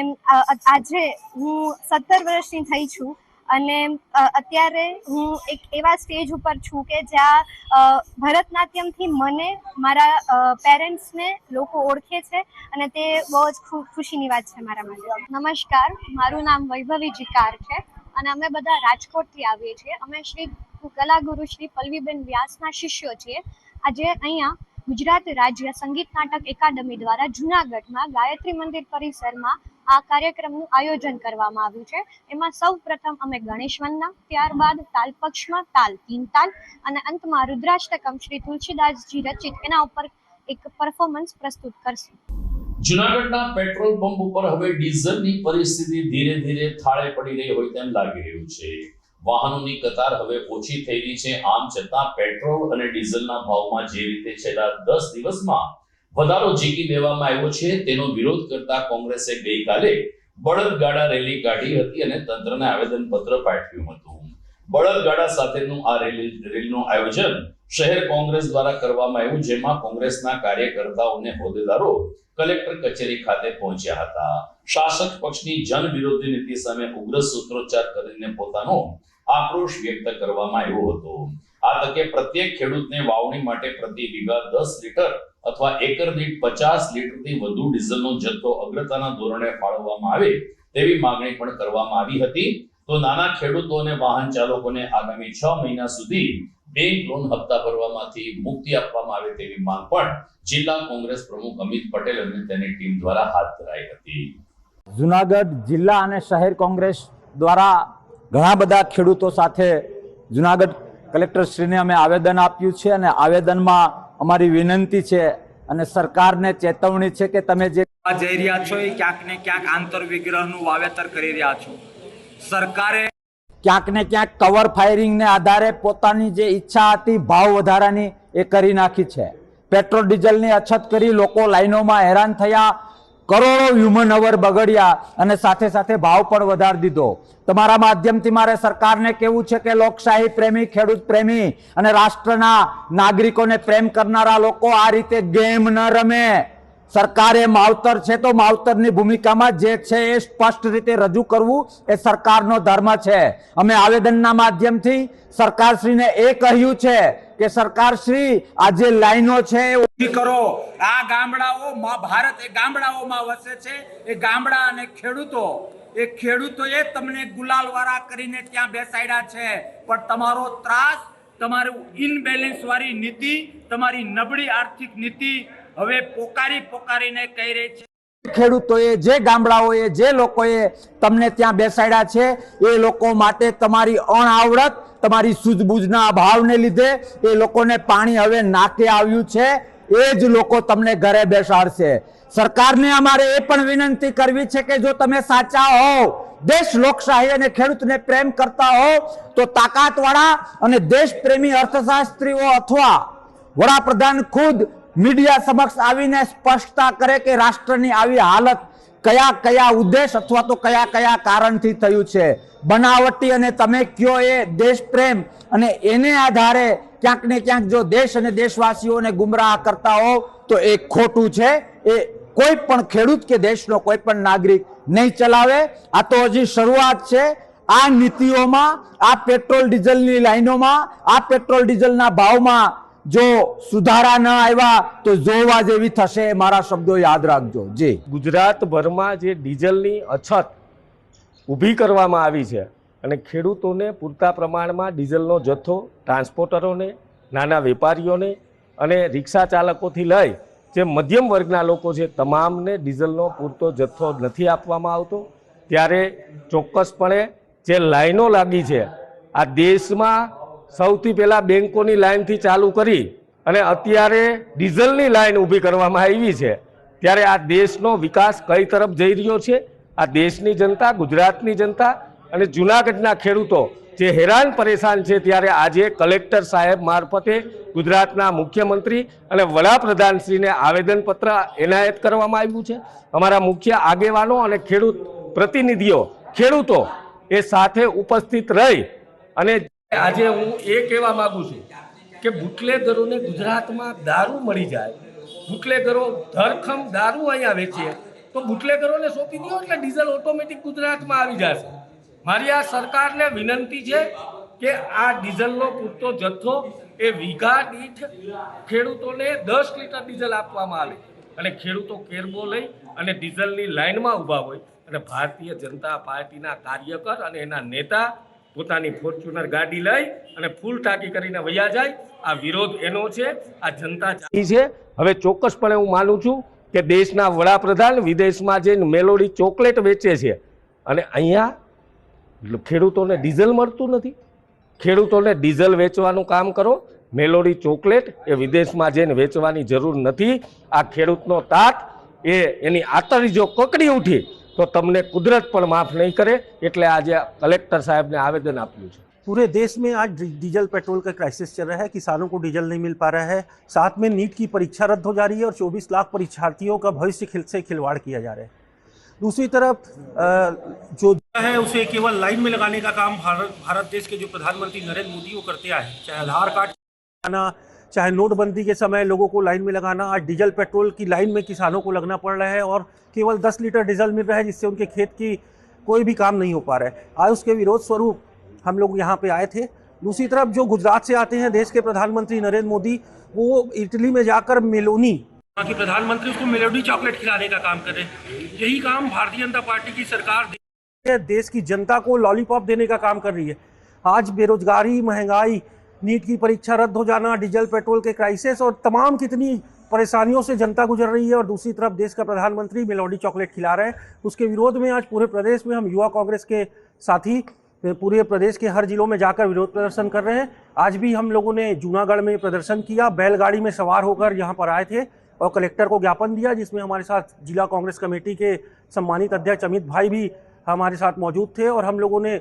આજે હું 17 વર્ષની થઈ છું અને અત્યારે હું એક એવા સ્ટેજ ઉપર છું કે જ્યાં ભરતનાટ્યમથી મને મારા પેરેન્ટ્સને લોકો ઓળખે છે અને તે બહુ જ ખુશીની વાત છે મારા માટે. નમસ્કાર, મારું નામ વૈભવી જીકાર છે અને અમે બધા રાજકોટથી આવીએ છીએ. અમે શ્રી કલાગુરુ શ્રી પલ્લવીબેન વ્યાસના શિષ્યો છીએ. આજે અહીંયા ગુજરાત રાજ્ય સંગીત નાટક એકાડમી દ્વારા જૂનાગઢમાં ગાયત્રી મંદિર પરિસરમાં આ કાર્યક્રમનું આયોજન કરવામાં આવ્યું છે. એમાં સૌ પ્રથમ અમે ગણેશ વંદના, ત્યારબાદ તાલપક્ષમાં તાલ 3 તાલ અને અંતમાં રુદ્રાષ્ટકમ શ્રી તુલસીદાસજી રચિત એના ઉપર એક પરફોર્મન્સ પ્રસ્તુત કરશું. જૂનાગઢના પેટ્રોલ પંપ ઉપર હવે ડીઝલની પરિસ્થિતિ ધીરે ધીરે થાળે પડી રહી હોય તેમ લાગી રહ્યું છે. વાહનોની કતાર હવે ઓછી થઈ રહી છે. આમ છતાં પેટ્રોલ અને ડીઝલના ભાવમાં જે રીતે છેલ્લા 10 દિવસમાં વધારો ઝીકી દેવામાં આવ્યો છે તેનો વિરોધ કરતા કોંગ્રેસે ગઈકાલે બળદગાડા રેલી કાઢી હતી અને તંત્રને આવેદનપત્ર પાઠવ્યું હતું. બળદગાડા સાથેનું આ રેલીનું આયોજન શહેર કોંગ્રેસ દ્વારા કરવામાં આવ્યું, જેમાં કોંગ્રેસના કાર્યકર્તાઓ અને હોદ્દેદારો કલેક્ટર કચેરી ખાતે પહોંચ્યા હતા. શાસક પક્ષની જન વિરોધી નીતિ સામે ઉગ્ર સૂત્રોચ્ચાર કરીને પોતાનો આક્રોશ વ્યક્ત કરવામાં આવ્યો હતો. આ તકે પ્રત્યેક ખેડૂતને વાવણી માટે પ્રતિ વીઘા 10 લીટર અથવા એકર દીઠ 50 લીટરથી વધુ ડીઝલનો જથ્થો અગ્રતાના ધોરણે ફાળવવામાં આવે તેવી માંગણી પણ કરવામાં આવી હતી. તો નાના ખેડૂતો અને વાહન ચાલકોને આગામી 6 મહિના સુધી બેંક લોન હપ્તા ભરવામાંથી મુક્તિ આપવામાં આવે તેવી માંગ પણ જિલ્લા કોંગ્રેસ પ્રમુખ અમિત પટેલ અને તેની ટીમ દ્વારા હાથ ધરાઈ હતી. જૂનાગઢ જિલ્લા અને શહેર કોંગ્રેસ દ્વારા ઘણા બધા ખેડૂતો સાથે જૂનાગઢ કલેક્ટરશ્રીને અમે આવેદન આપ્યું છે અને આવેદનમાં અમારી વિનંતી છે અને સરકારને ચેતવણી છે કે તમે જે જઈ રહ્યા છો એ ક્યાંક ને ક્યાંક આંતર વિગ્રહનું વાવેતર કરી રહ્યા છો. સરકારે ક્યાંક ને ક્યાંક કવર ફાયરિંગને આધારે પોતાની જે ઈચ્છા હતી ભાવ વધારાની એ કરી નાખી છે. પેટ્રોલ ડીઝલની અછત કરી લોકો લાઈનોમાં હેરાન થયા, કરોડો હ્યુમન અવર બગડ્યા અને સાથે સાથે ભાવ પણ વધારી દીધો. તમારા માધ્યમથી મારે સરકારને કહેવું છે કે લોકશાહી પ્રેમી, ખેડૂત પ્રેમી અને રાષ્ટ્રના નાગરિકોને પ્રેમ કરનારા લોકો આ રીતે ગેમ ન રમે. સરકારે માવતર છે તો માવતરની ભૂમિકામાં જે છે એ સ્પષ્ટ રીતે રજૂ કરવું એ સરકારનો ધર્મ છે. અમે આવેદનના માધ્યમથી સરકારશ્રીને એ કહ્યું છે કે સરકારશ્રી આ જે લાઈનો છે એ ઊભી કરો. આ ગામડાઓ ભારત એ ગામડાઓમાં વસે છે. એ ગામડા અને ખેડૂતોએ તમને ગુલાલવાળા કરીને ત્યાં બેસાડ્યા છે. પણ તમારો ત્રાસ, તમારું ઇનબેલેન્સ વાળી નીતિ, તમારી નબળી આર્થિક નીતિ હવે પોકારીને કહી રહી છે. ખેડૂતોએ, જે ગામડાઓએ, જે લોકોએ તમને ત્યાં બેસાડ્યા છે એ લોકો માટે તમારી અણઆવડત, તમારી સૂઝબૂઝના અભાવને લીધે એ લોકોને પાણી હવે નાકે આવ્યું છે. એ જ લોકો તમને ઘરે બેસાડશે. સરકારને અમારે એ પણ વિનંતી કરવી છે કે જો તમે સાચા હો, દેશ લોકશાહી અને ખેડૂતને પ્રેમ કરતા હો તો તાકાતવાળા અને દેશપ્રેમી અર્થશાસ્ત્રીઓ અથવા વડાપ્રધાન ખુદ મીડિયા સમક્ષ આવીને સ્પષ્ટતા કરે કે રાષ્ટ્રની આવી હાલત કયા ઉદ્દેશ અથવા તો કયા કારણથી થયું છે. બનાવટી અને તમે કયો એ દેશ પ્રેમ અને એને આધારે ક્યાંક ને ક્યાંક જો દેશ અને દેશવાસીઓને ગુમરાહ કરતા હો તો એ ખોટું છે. એ કોઈ પણ ખેડૂત કે દેશનો કોઈ પણ નાગરિક નહીં ચલાવે. આ તો હજી શરૂઆત છે. આ નીતિઓમાં, આ પેટ્રોલ ડીઝલની લાઈનોમાં, આ પેટ્રોલ ડીઝલના ભાવમાં જો સુધારા ન આવ્યા તો જોવા જેવી થશે. મારા શબ્દો યાદ રાખજો. જી, ગુજરાતભરમાં જે ડીઝલની અછત ઊભી કરવામાં આવી છે અને ખેડૂતોને પૂરતા પ્રમાણમાં ડીઝલનો જથ્થો ટ્રાન્સપોર્ટરોને, નાના વેપારીઓને અને રિક્ષા ચાલકોથી લઈ જે મધ્યમ વર્ગના લોકો છે તમામને ડીઝલનો પૂરતો જથ્થો નથી આપવામાં આવતો. ત્યારે ચોક્કસપણે જે લાઈનો લાગી છે, આ દેશમાં સૌથી પહેલાં બેંકોની લાઈનથી ચાલુ કરી અને અત્યારે ડીઝલની લાઈન ઊભી કરવામાં આવી છે. ત્યારે આ દેશનો વિકાસ કઈ તરફ જઈ રહ્યો છે? આ દેશની જનતા, ગુજરાતની જનતા અને જૂનાગઢના ખેડૂતો જે હેરાન પરેશાન છે. ત્યારે આજે કલેક્ટર સાહેબ મારફતે ગુજરાતના મુખ્યમંત્રી અને વડાપ્રધાનશ્રીને આવેદનપત્ર એનાયત કરવામાં આવ્યું છે. અમારા મુખ્ય આગેવાનો અને ખેડૂત પ્રતિનિધિઓ, ખેડૂતો એ સાથે ઉપસ્થિત રહી અને આજે હું એ કહેવા માંગુ છું કે બુટલેગરોને ગુજરાતમાં દારૂ મળી જાય, બુટલેગરો ધરખમ દારૂ અહીંયા વેચે તો બુટલેગરોને સોંપી દો એટલે ડીઝલ ઓટોમેટિક ગુજરાતમાં આવી જશે. મારી આ સરકારને વિનંતી છે કે આ ડીઝલનો પૂરતો જથ્થો એ વીઘા દીઠ ખેડૂતોને 10 લીટર ડીઝલ આપવામાં આવે અને ખેડૂતો કેરબો લઈ અને ડીઝલની લાઇનમાં ઊભા હોય અને ભારતીય જનતા પાર્ટીના કાર્યકર અને એના નેતા પોતાની ફોર્ચ્યુનર ગાડી લઈ અને ફૂલ ટાંકી કરીને વયા જાય. આ વિરોધ એનો છે, આ જનતા છે. હવે ચોક્કસપણે હું માનું છું કે દેશના વડાપ્રધાન વિદેશમાં જઈને મેલોડી ચોકલેટ વેચે છે અને અહીંયા ખેડૂતોને ડીઝલ મળતું નથી. ખેડૂતોને ડીઝલ વેચવાનું કામ કરો. મેલોડી ચોકલેટ એ વિદેશમાં જઈને વેચવાની જરૂર નથી. આ ખેડૂતનો તાત એની આતરી જો કકડી ઉઠી તો તમને કુદરત પણ માફ નહીં કરે. એટલે આજે કલેક્ટર સાહેબને આવેદન આપ્યું છે. पूरे देश में आज डीजल पेट्रोल का क्राइसिस चल रहा है, किसानों को डीजल नहीं मिल पा रहा है, साथ में नीट की परीक्षा रद्द हो जा रही है और 24 लाख परीक्षार्थियों का भविष्य से खिलवाड़ किया जा रहा है. दूसरी तरफ जो है उसे केवल लाइन में लगाने का काम भारत देश के जो प्रधानमंत्री नरेंद्र मोदी वो करते आए, चाहे आधार कार्ड लगाना, चाहे नोटबंदी के समय लोगों को लाइन में लगाना. आज डीजल पेट्रोल की लाइन में किसानों को लगना पड़ रहा है और केवल 10 लीटर डीजल मिल रहा है जिससे उनके खेत की कोई भी काम नहीं हो पा रहा है. आज उसके विरोध स्वरूप हम लोग यहाँ पे आए थे. दूसरी तरफ जो गुजरात से आते हैं देश के प्रधानमंत्री नरेंद्र मोदी, वो इटली में जाकर मेलोनी की प्रधानमंत्री उसको मेलोडी चॉकलेट खिलाने का काम कर रहे हैं. यही काम भारतीय जनता पार्टी की सरकार देश की जनता को लॉलीपॉप देने का काम कर रही है. आज बेरोजगारी, महंगाई, नीट की परीक्षा रद्द हो जाना, डीजल पेट्रोल के क्राइसिस और तमाम कितनी परेशानियों से जनता गुजर रही है और दूसरी तरफ देश का प्रधानमंत्री मेलोडी चॉकलेट खिला रहे हैं. उसके विरोध में आज पूरे प्रदेश में हम युवा कांग्रेस के साथी पूरे प्रदेश के हर जिलों में जाकर विरोध प्रदर्शन कर रहे हैं. आज भी हम लोगों ने जूनागढ़ में प्रदर्शन किया, बैलगाड़ी में सवार होकर यहाँ पर आए थे और कलेक्टर को ज्ञापन दिया, जिसमें हमारे साथ जिला कांग्रेस कमेटी के सम्मानित अध्यक्ष अमित भाई भी हमारे साथ मौजूद थे और हम लोगों ने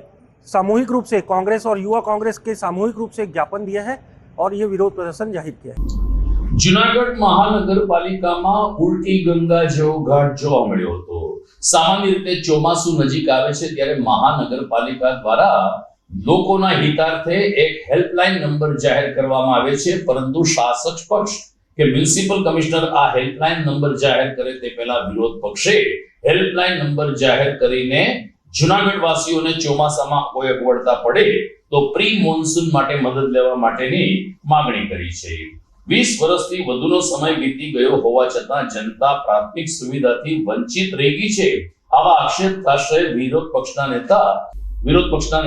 सामूहिक रूप से कांग्रेस और युवा कांग्रेस के सामूहिक रूप से एक ज्ञापन दिया है और ये विरोध प्रदर्शन जाहिर किया है. જુનાગઢ મહાનગરપાલિકામાં ઉલટી ગંગા જેવો ઘાટ જોવા મળ્યો હતો. સામાન્ય રીતે ચોમાસું નજીક આવે છે ત્યારે મહાનગરપાલિકા દ્વારા લોકોના હિતાર્થે એક હેલ્પલાઇન નંબર જાહેર કરવામાં આવે છે, પરંતુ શાસક પક્ષ કે મ્યુનિસિપલ કમિશનર આ હેલ્પલાઇન નંબર જાહેર કરે તે પહેલા વિરોધ પક્ષે હેલ્પલાઇન નંબર જાહેર કરીને જુનાગઢ વાસીઓને ચોમાસામાં કોઈ અગવડતા પડે તો પ્રી મોન્સૂન માટે મદદ લેવા માટેની માંગણી કરી છે. 20 વર્ષથી વધુનો સમય વીતી ગયો હોવા છતાં જનતા પ્રાથમિક સુવિધાથી વંચિત રહી ગઈ છે. આવા આક્ષેપ સાથે વિરોધ પક્ષના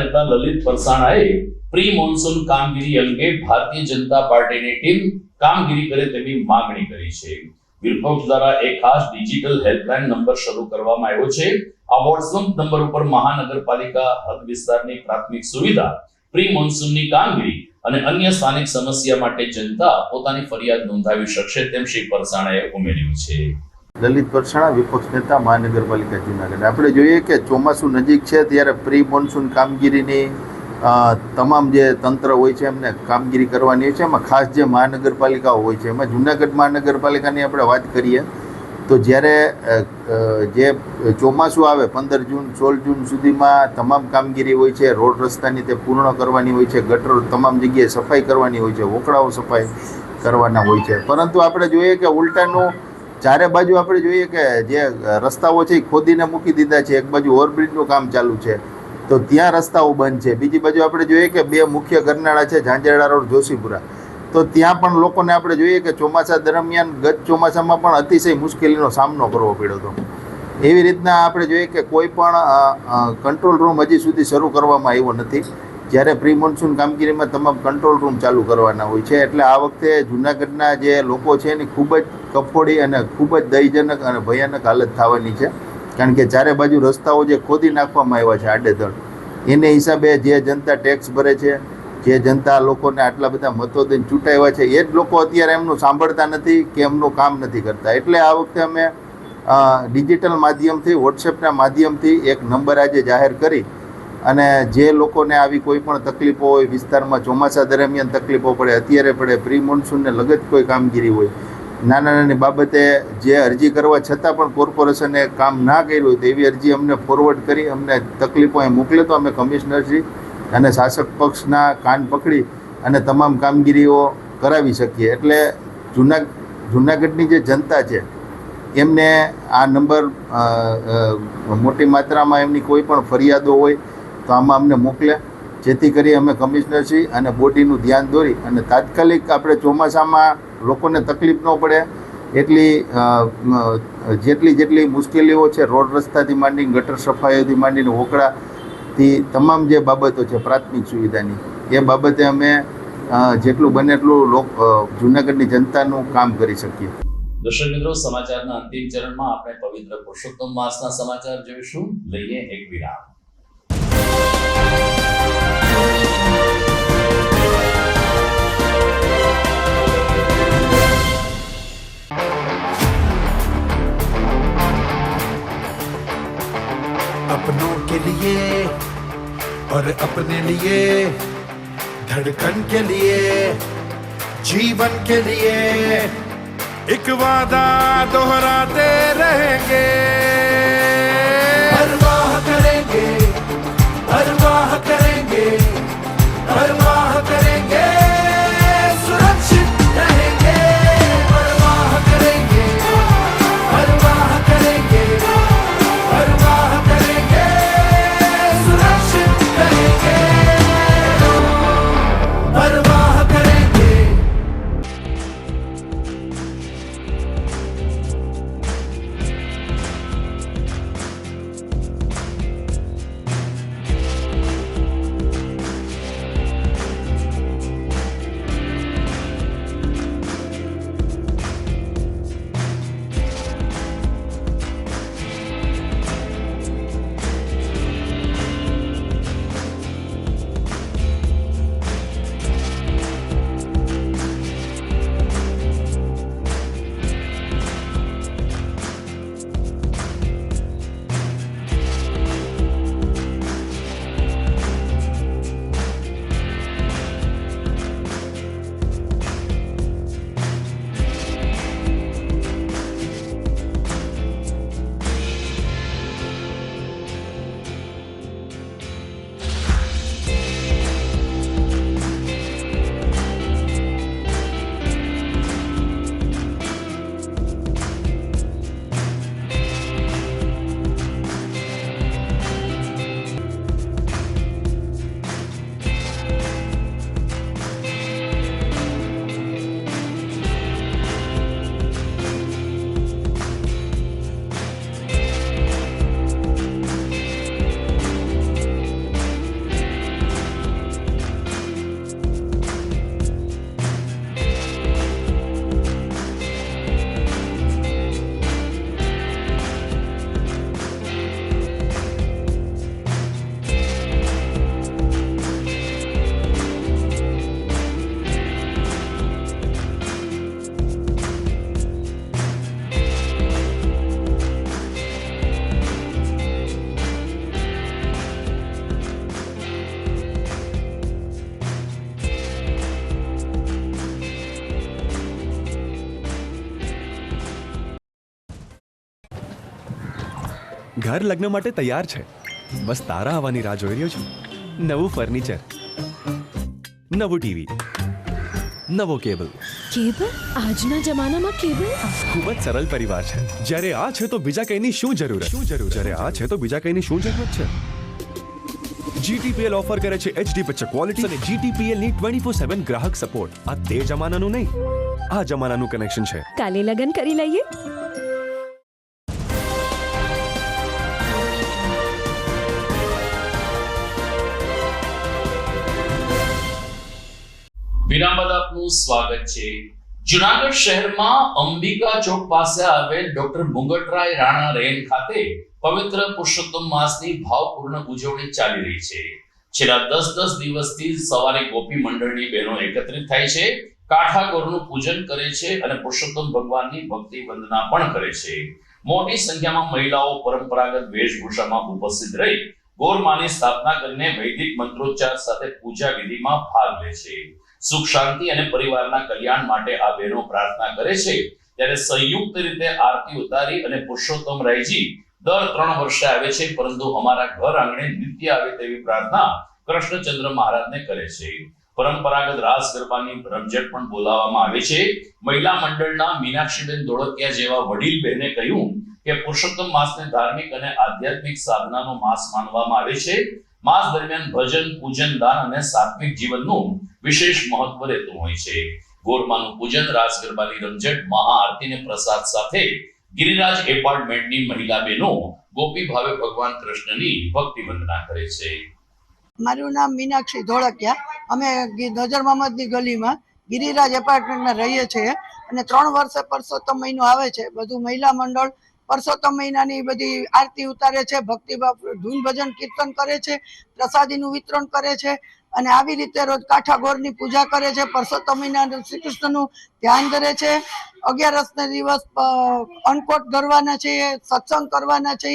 નેતા લલિત પરસાણાએ પ્રી મોન્સૂન કામગીરી અંગે ભારતીય જનતા પાર્ટીની ટીમ કામગીરી કરે તેવી માંગણી કરી છે. વિપક્ષ દ્વારા એક ખાસ ડિજિટલ હેલ્પલાઇન નંબર શરૂ કરવામાં આવ્યો છે. આ વોટ્સએપ નંબર ઉપર મહાનગરપાલિકા હદ વિસ્તારની પ્રાથમિક સુવિધા, પ્રી મોન્સૂનની કામગીરી અને અન્ય સ્થાનિક સમસ્યા માટે જનતા પોતાની ફરિયાદ નોંધાવી શકશે તેમ શ્રી પરસાણાએ ઉમેર્યું છે. લલિત પરસાણા, વિપક્ષ નેતા, મહાનગરપાલિકા જૂનાગઢ. આપણે જોઈએ કે ચોમાસું નજીક છે ત્યારે પ્રી મોન્સૂન કામગીરીની તમામ જે તંત્ર હોય છે એમને કામગીરી કરવાની હોય છે. એમાં ખાસ જે મહાનગરપાલિકાઓ હોય છે એમાં જૂનાગઢ મહાનગરપાલિકાની આપણે વાત કરીએ તો જ્યારે જે ચોમાસું આવે 15 જૂન 16 જૂન સુધીમાં તમામ કામગીરી હોય છે. રોડ રસ્તાની તે પૂર્ણ કરવાની હોય છે, ગટર તમામ જગ્યાએ સફાઈ કરવાની હોય છે, વોકળાઓ સફાઈ કરવાના હોય છે. પરંતુ આપણે જોઈએ કે ઉલટાનું ચારે બાજુ આપણે જોઈએ કે જે રસ્તાઓ છે એ ખોદીને મૂકી દીધા છે. એક બાજુ ઓવરબ્રિજનું કામ ચાલુ છે તો ત્યાં રસ્તાઓ બંધ છે. બીજી બાજુ આપણે જોઈએ કે 2 મુખ્ય ગરનાળા છે, ઝાંઝરડા રોડ, જોશીપુરા, તો ત્યાં પણ લોકોને આપણે જોઈએ કે ચોમાસા દરમિયાન ગત ચોમાસામાં પણ અતિશય મુશ્કેલીનો સામનો કરવો પડ્યો હતો. એવી રીતના આપણે જોઈએ કે કોઈ પણ કંટ્રોલ રૂમ હજી સુધી શરૂ કરવામાં આવ્યો નથી, જ્યારે પ્રી મોન્સૂન કામગીરીમાં તમામ કંટ્રોલ રૂમ ચાલુ કરવાના હોય છે. એટલે આ વખતે જૂનાગઢના જે લોકો છે એની ખૂબ જ કફોડી અને ખૂબ જ દયજનક અને ભયાનક હાલત થવાની છે. કારણ કે ચારે બાજુ રસ્તાઓ જે ખોદી નાખવામાં આવ્યા છે આડેધડ, એને હિસાબે જે જનતા ટેક્સ ભરે છે, જે જનતા લોકોને આટલા બધા મતો દઈને ચૂંટાવ્યા છે, એ જ લોકો અત્યારે એમનું સાંભળતા નથી કે એમનું કામ નથી કરતા. એટલે આ વખતે અમે ડિજિટલ માધ્યમથી, વોટ્સએપના માધ્યમથી એક નંબર આજે જાહેર કરી અને જે લોકોને આવી કોઈ પણ તકલીફો હોય, વિસ્તારમાં ચોમાસા દરમિયાન તકલીફો પડે, અત્યારે પડે, પ્રી મોન્સૂનને લગત કોઈ કામગીરી હોય, નાના નાની બાબતે જે અરજી કરવા છતાં પણ કોર્પોરેશને કામ ના કર્યું હોય તો એવી અરજી અમને ફોરવર્ડ કરી અમને તકલીફો એ મોકલે તો અમે કમિશનરશ્રી અને શાસક પક્ષના કાન પકડી અને તમામ કામગીરીઓ કરાવી શકીએ. એટલે જુનાગઢની જે જનતા છે એમને આ નંબર મોટી માત્રામાં એમની કોઈ પણ ફરિયાદો હોય તો આમાં અમને મોકલે, જેથી કરી અમે કમિશનરશ્રી અને બોડીનું ધ્યાન દોરી અને તાત્કાલિક આપણે ચોમાસામાં લોકોને તકલીફ ન પડે એટલી જેટલી મુશ્કેલીઓ છે, રોડ રસ્તાથી માંડીને ગટર સફાઈથી માંડીને વોકળાથી તમામ જે બાબતો છે પ્રાથમિક સુવિધાની, એ બાબતે અમે જેટલું બને એટલું જૂનાગઢની જનતાનું કામ કરી શકીએ. દર્શક મિત્રો, સમાચારના અંતિમ ચરણમાં આપણે પવિત્ર પુરુષોત્તમ માસના સમાચાર જોઈશું. લઈએ એક વિરામ. अपनों के लिए और अपने लिए, धड़कन के लिए, जीवन के लिए एक वादा दोहराते रहेंगे. परवाह करेंगे, परवाह करेंगे, परवाह करेंगे, सुरक्षित रहेंगे. परवाह करेंगे, परवाह करेंगे, परवाह करेंगे, सुरक्षित रहेंगे. परवाह करेंगे. ઘર લગ્ન માટે તૈયાર છે, બસ તારા આવવાની રાહ જોઈ રહ્યો છું. નવું ફર્નિચર, નવું ટીવી, નવો કેબલ. કેબલ? આજના જમાનામાં કેબલ? ખૂબ જ સરળ પરિવાર છે. જ્યારે આ છે તો બીજા કઈની શું જરૂરત? જ્યારે આ છે તો બીજા કઈની શું જરૂરત છે? GTPL ઓફર કરે છે HD પિક્ચર ક્વોલિટી અને GTPL ની 24/7 ગ્રાહક સપોર્ટ. આ તે જમાનાનું નહીં, આ જમાનાનું કનેક્શન છે. કાલે લગન કરી લઈએ. વિરામ બાદ આપનું સ્વાગત છે. જુનાગઢ શહેરમાં અંબિકા ચોક પાસે આવેલ ડોક્ટર મુંગટરાય રાણા રેન ખાતે પવિત્ર પુરુષોત્તમ માસની ભાવપૂર્ણ ઉજવણી ચાલી રહી છે. છેલ્લા 10 દિવસથી સવારે ગોપી મંડળની બહેનો એકત્રિત થાય છે, કાઠા ગોરનું પૂજન કરે છે અને પુરુષોત્તમ ભગવાનની ભક્તિ વંદના પણ કરે છે. મોટી સંખ્યામાં મહિલાઓ પરંપરાગત વેશભૂષામાં ઉપસ્થિત રહી ગોરમાની સ્થાપના કરીને વૈદિક મંત્રોચ્ચાર સાથે પૂજા વિધિમાં ભાગ લે છે. સુખ શાંતિ અને પરિવારના કલ્યાણ માટે આ બહેનો પ્રાર્થના કરે છે. ત્યારે સંયુક્ત રીતે આરતી ઉતારી અને પુરુષોત્તમ રાયજી દર 3 વર્ષે આવે છે, પરંતુ અમારા ઘર આંગણે નિત્ય આવે તેવી પ્રાર્થના કૃષ્ણચંદ્ર મહારાજને કરે છે. પરંપરાગત રાસ ગરબાની રમઝટ પણ બોલાવવામાં આવે છે. મહિલા મંડળના મીનાક્ષીબેન ધોળકિયા જેવા વડીલ બહેને કહ્યું કે પુરુષોત્તમ માસને ધાર્મિક અને આધ્યાત્મિક સાધનાનો માસ માનવામાં આવે છે. માસ દરમિયાન ભજન, પૂજન, દાન અને સાત્વિક જીવનનું વિશેષ મહત્વ રહેતું હોય છે. ગોરમાનું પૂજન, રાસ ગરબાની રમઝટ, મહાઆરતી અને પ્રસાદ સાથે ગિરિરાજ એપાર્ટમેન્ટની મહિલા બહેનો ગોપી ભાવે ભગવાન કૃષ્ણની ભક્તિ વંદના કરે છે. મારું નામ મીનાક્ષી ધોળકિયા. અમે નજર મહમદની ગલીમાં ગિરિરાજ એપાર્ટમેન્ટમાં રહીએ છીએ અને 3 વર્ષે પરસોત્તમ મહિનો આવે છે. બધું મહિલા મંડળ પરસોત્તમ મહિનાની બધી આરતી ઉતારે છે, ભક્તિભાવ ધૂન ભજન કીર્તન કરે છે, પ્રસાદીનું વિતરણ કરે છે અને આવી રીતે રોજ કાંઠા ગોરની પૂજા કરે છે. પરસોત્તમ મહિના શ્રી કૃષ્ણનું ધ્યાન ધરે છે. 11ના દિવસ અન્નકોટ ધરવાના છે, સત્સંગ કરવાના છે.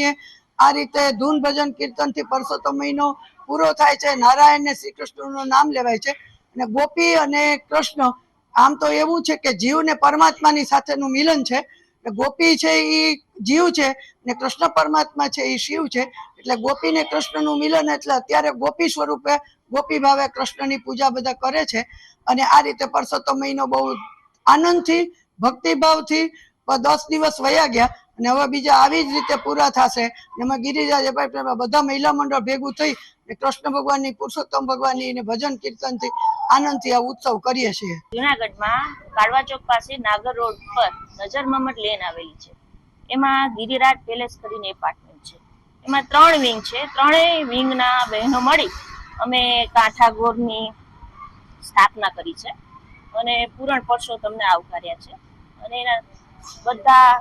આ રીતે ધૂન ભજન કીર્તનથી પરસોત્તમ મહિનો પૂરો થાય છે. નારાયણ ને શ્રી કૃષ્ણનું નામ લેવાય છે. અને ગોપી અને કૃષ્ણ આમ તો એવું છે કે જીવ ને પરમાત્માની સાથેનું મિલન છે. ગોપી છે એ જીવ છે ને કૃષ્ણ પરમાત્મા છે એ શિવ છે. એટલે ગોપી ને કૃષ્ણનું મિલન, એટલે અત્યારે ગોપી સ્વરૂપે ગોપી ભાવે કૃષ્ણની પૂજા બધા કરે છે. અને આ રીતે પરસોત્તમ મહિનો બહુ આનંદથી ભક્તિભાવથી 10 દિવસ વયા ગયા અને હવે બીજા આવી જ રીતે પૂરા થશે. એમાં ગિરિરાજ એપાર્ટમેન્ટમાં બધા મહિલા મંડળ ભેગું થઈ કૃષ્ણ ભગવાનની, પુરુષોત્તમ ભગવાનની ને ભજન કીર્તનથી આનંદથી આ ઉત્સવ કરીએ છીએ. જુનાગઢમાં કાળવા ચોક પાસે નાગર રોડ પર નજર મહમદ લેન આવેલી છે. એમાં ગિરિરાજ પેલેસ કરીને એપાર્ટમેન્ટ છે. એમાં 3 વિંગ છે. 3 વિંગના બહેનો મળી અમે કાંઠા ગોરની સ્થાપના કરી છે અને પૂરણ પરસોત્તમને આવકાર્યા છે. અને એના બધા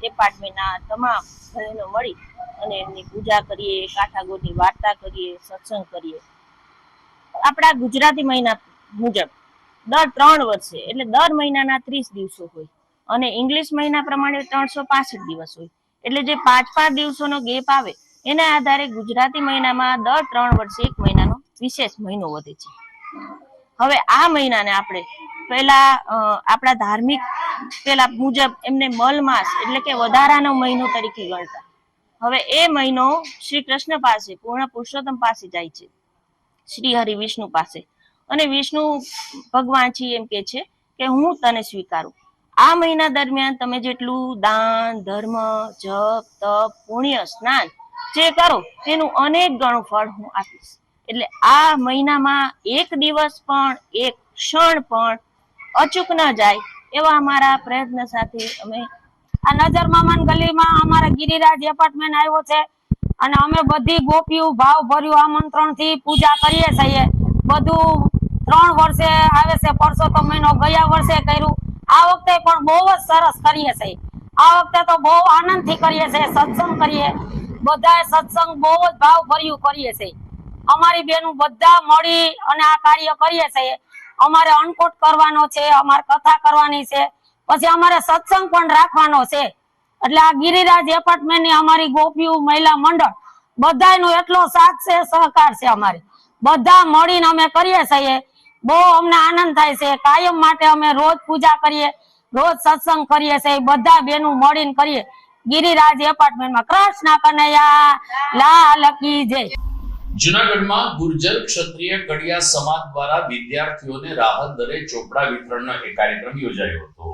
એપાર્ટમેન્ટના તમામ બહેનો મળી અને એમની પૂજા કરીએ, કાંઠાગોરની વાર્તા કરીએ, સત્સંગ કરીએ. આપણા ગુજરાતી મહિના મુજબ દર 3 વર્ષે એટલે દર મહિનાના 30 દિવસો હોય અને ઇંગ્લિશ મહિના પ્રમાણે 365 દિવસ હોય. એટલે જે 5-5 દિવસોનો ગેપ આવે એના આધારે ગુજરાતી મહિનામાં દર 3 વર્ષે 1 મહિનાનો વિશેષ મહિનો વધે છે. હવે આ મહિનાને આપણે પહેલા આપણા ધાર્મિક પેલા મુજબ એમને મલ માસ એટલે કે વધારાનો મહિનો તરીકે ગણતા. હવે એ મહિનો શ્રી કૃષ્ણ પાસે, પૂર્ણ પુરુષોત્તમ પાસે જાય છે, શ્રી હરિ વિષ્ણુ પાસે. અને વિષ્ણુ ભગવાન છે એમ કે છે કે હું તને સ્વીકારું. આ મહિના દરમિયાન તમે જેટલું દાન, ધર્મ, જપ, તપ, પુણ્ય, સ્નાન જે કરો તેનું અનેક ગણું ફળ હું આપીશ. એટલે આ મહિનામાં 1 દિવસ પણ, 1 ક્ષણ પણ અચૂક ન જાય એવા અમારા પ્રયત્ન સાથે અમે આ નજર મહમદ ગલીમાં અમારા ગિરિરાજ એપાર્ટમેન્ટ આવ્યો છે અને અમે બધી ગોપીઓ ભાવ ભર્યું આમંત્રણથી પૂજા કરીએ છીએ. બધું 3 વર્ષે આવે છે. પરસોત્તમ મહિનો ગયા વર્ષે કર્યું. આ વખતે પણ બહુ જ સરસ કરીએ છીએ. આ વખતે તો બહુ આનંદથી કરીએ છીએ. સત્સંગ કરીએ, બધાએ સત્સંગ બહુ જ ભાવ ભર્યું કરીએ છીએ. અમારી બેનું બધા મળી અને આ કાર્ય કરીએ છીએ. અમારે અન્નકોટ કરવાનો છે, અમારે કથા કરવાની છે, પછી અમારે સત્સંગ પણ રાખવાનો છે. એટલે આ ગિરિરાજ એપાર્ટમેન્ટની અમારી ગોપીઓ મહિલા મંડળ બધાનો એટલો સાથ છે, સહકાર છે. અમારે બધા મળીને અમે કરીએ છીએ. બહુ અમને આનંદ થાય છે. કાયમ માટે અમે રોજ પૂજા કરીએ, રોજ સત્સંગ કરીએ છીએ. બધા બેનું મળીને કરીએ. ગિરિરાજ એપાર્ટમેન્ટમાં કૃષ્ણ કનૈયા લાલ કી જય. જૂનાગઢમાં ગુર્જર ક્ષત્રિય કડિયા સમાજ દ્વારા વિદ્યાર્થીઓને રાહત દરે ચોપડા વિતરણનો એક કાર્યક્રમ યોજાયો હતો.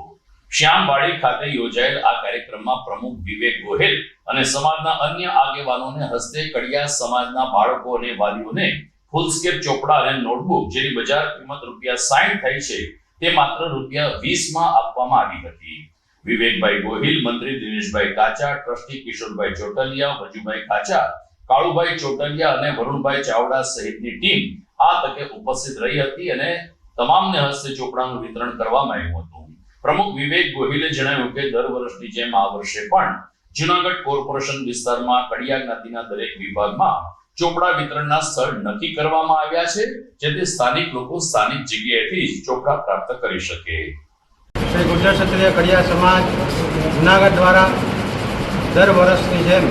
શ્યામવાડી ખાતે યોજાયેલ આ કાર્યક્રમમાં પ્રમુખ વિવેક ગોહેલ અને સમાજના અન્ય આગેવાનોને હસ્તે કડિયા સમાજના બાળકો અને વાલીઓને ફૂલસ્કેપ ચોપડા અને નોટબુક જેની બજાર કિંમત ₹60 થઈ છે તે માત્ર ₹20 માં આપવામાં આવી હતી. વિવેકભાઈ ગોહિલ, મંત્રી દિનેશભાઈ કાચા, ટ્રસ્ટી કિશોરભાઈ ચોટલિયા, વજુભાઈ કાચા, કાળુભાઈ ચોટલિયા અને વરુણભાઈ ચાવડા સહિતની ટીમ આ તકે ઉપસ્થિત રહી હતી અને તમામને હસ્તે ચોપડાનું વિતરણ કરવામાં આવ્યું હતું. પ્રમુખ વિવેક ગોહિલે જણાવ્યું કે દર વર્ષની જેમ આ વર્ષે પણ જૂનાગઢ કોર્પોરેશન વિસ્તારમાં કડિયા જ્ઞાતિના દરેક વિભાગમાં ચોપડા વિતરણના સ્થળ નક્કી કરવામાં આવ્યા છે, જેથી સ્થાનિક લોકો સ્થાનિક જગ્યાએથી જ ચોપડા પ્રાપ્ત કરી શકે. શ્રી ગુર્જર ક્ષત્રિય કડિયા સમાજ જૂનાગઢ દ્વારા દર વર્ષની જેમ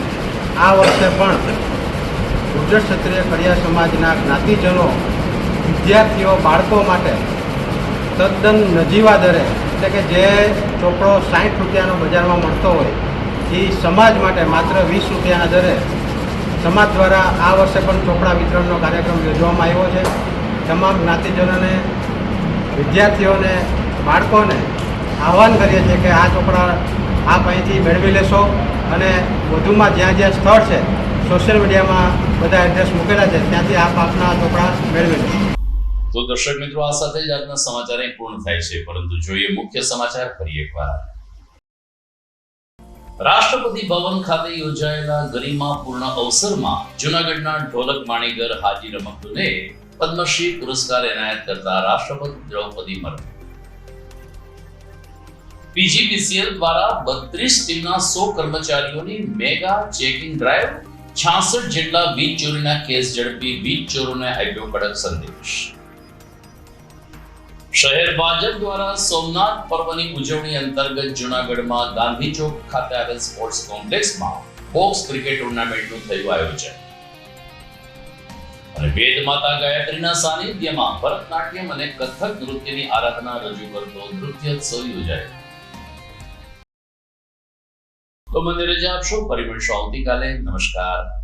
આ વર્ષે પણ ગુર્જર ક્ષત્રિય કડિયા સમાજના જ્ઞાતિજનો વિદ્યાર્થીઓ બાળકો માટે તદ્દન નજીવા દરે એટલે કે જે ચોપડો ₹60 બજારમાં મળતો હોય એ સમાજ માટે માત્ર ₹20 દરે સમાજ દ્વારા આ વર્ષે પણ ચોપડા વિતરણનો કાર્યક્રમ યોજવામાં આવ્યો છે. તમામ જ્ઞાતિજનોને, વિદ્યાર્થીઓને, બાળકોને આહવાન કરીએ છીએ કે આ ચોપડા આપ અહીંથી મેળવી લેશો અને વધુમાં જ્યાં જ્યાં સ્થળ છે સોશિયલ મીડિયામાં બધા એડ્રેસ મૂકેલા છે ત્યાંથી આપ આપના ચોપડા મેળવી લેશો. તો દર્શક મિત્રો, આ સાથે જ આજના સમાચાર અહીં પૂર્ણ થાય છે, પરંતુ જોઈએ મુખ્ય સમાચાર ફરી એકવાર. રાષ્ટ્રપતિ ભવન ખાતે યોજાયેલા ગરિમાપૂર્ણ અવસરમાં જૂનાગઢના ઢોલક માણીગર હાજી રમકડુને પદ્મશ્રી પુરસ્કાર એનાયત કરતા રાષ્ટ્રપતિ દ્રૌપદી મુર્મુ. પીજીવીસીએલ દ્વારા 32 ટીમના 100 કર્મચારીઓની મેગા ચેકિંગ ડ્રાઈવ, 66 જેટલા વીજ ચોરીના કેસ ઝડપી, વીજ ચોરોને આપ્યો કડક સંદેશ. શહેર ભાજપ દ્વારા સોમનાથ પર્વની ઉજવણી અંતર્ગત જૂનાગઢમાં ગાંધી ચોક ખાતે આવેલ સ્પોર્ટ્સ કોમ્પ્લેક્સમાં બોક્સ ક્રિકેટ ટુર્નામેન્ટનું થયું આયોજન. અને વેદ માતા ગાયત્રીના સાનિધ્યમાં ભરતનાટ્યમ અને કથક નૃત્યની આરાધના રજૂ કરતો નૃત્યોત્સવ યોજાયો. તો મને રજા આપશો, ફરી મળીશું આવતીકાલે. નમસ્કાર.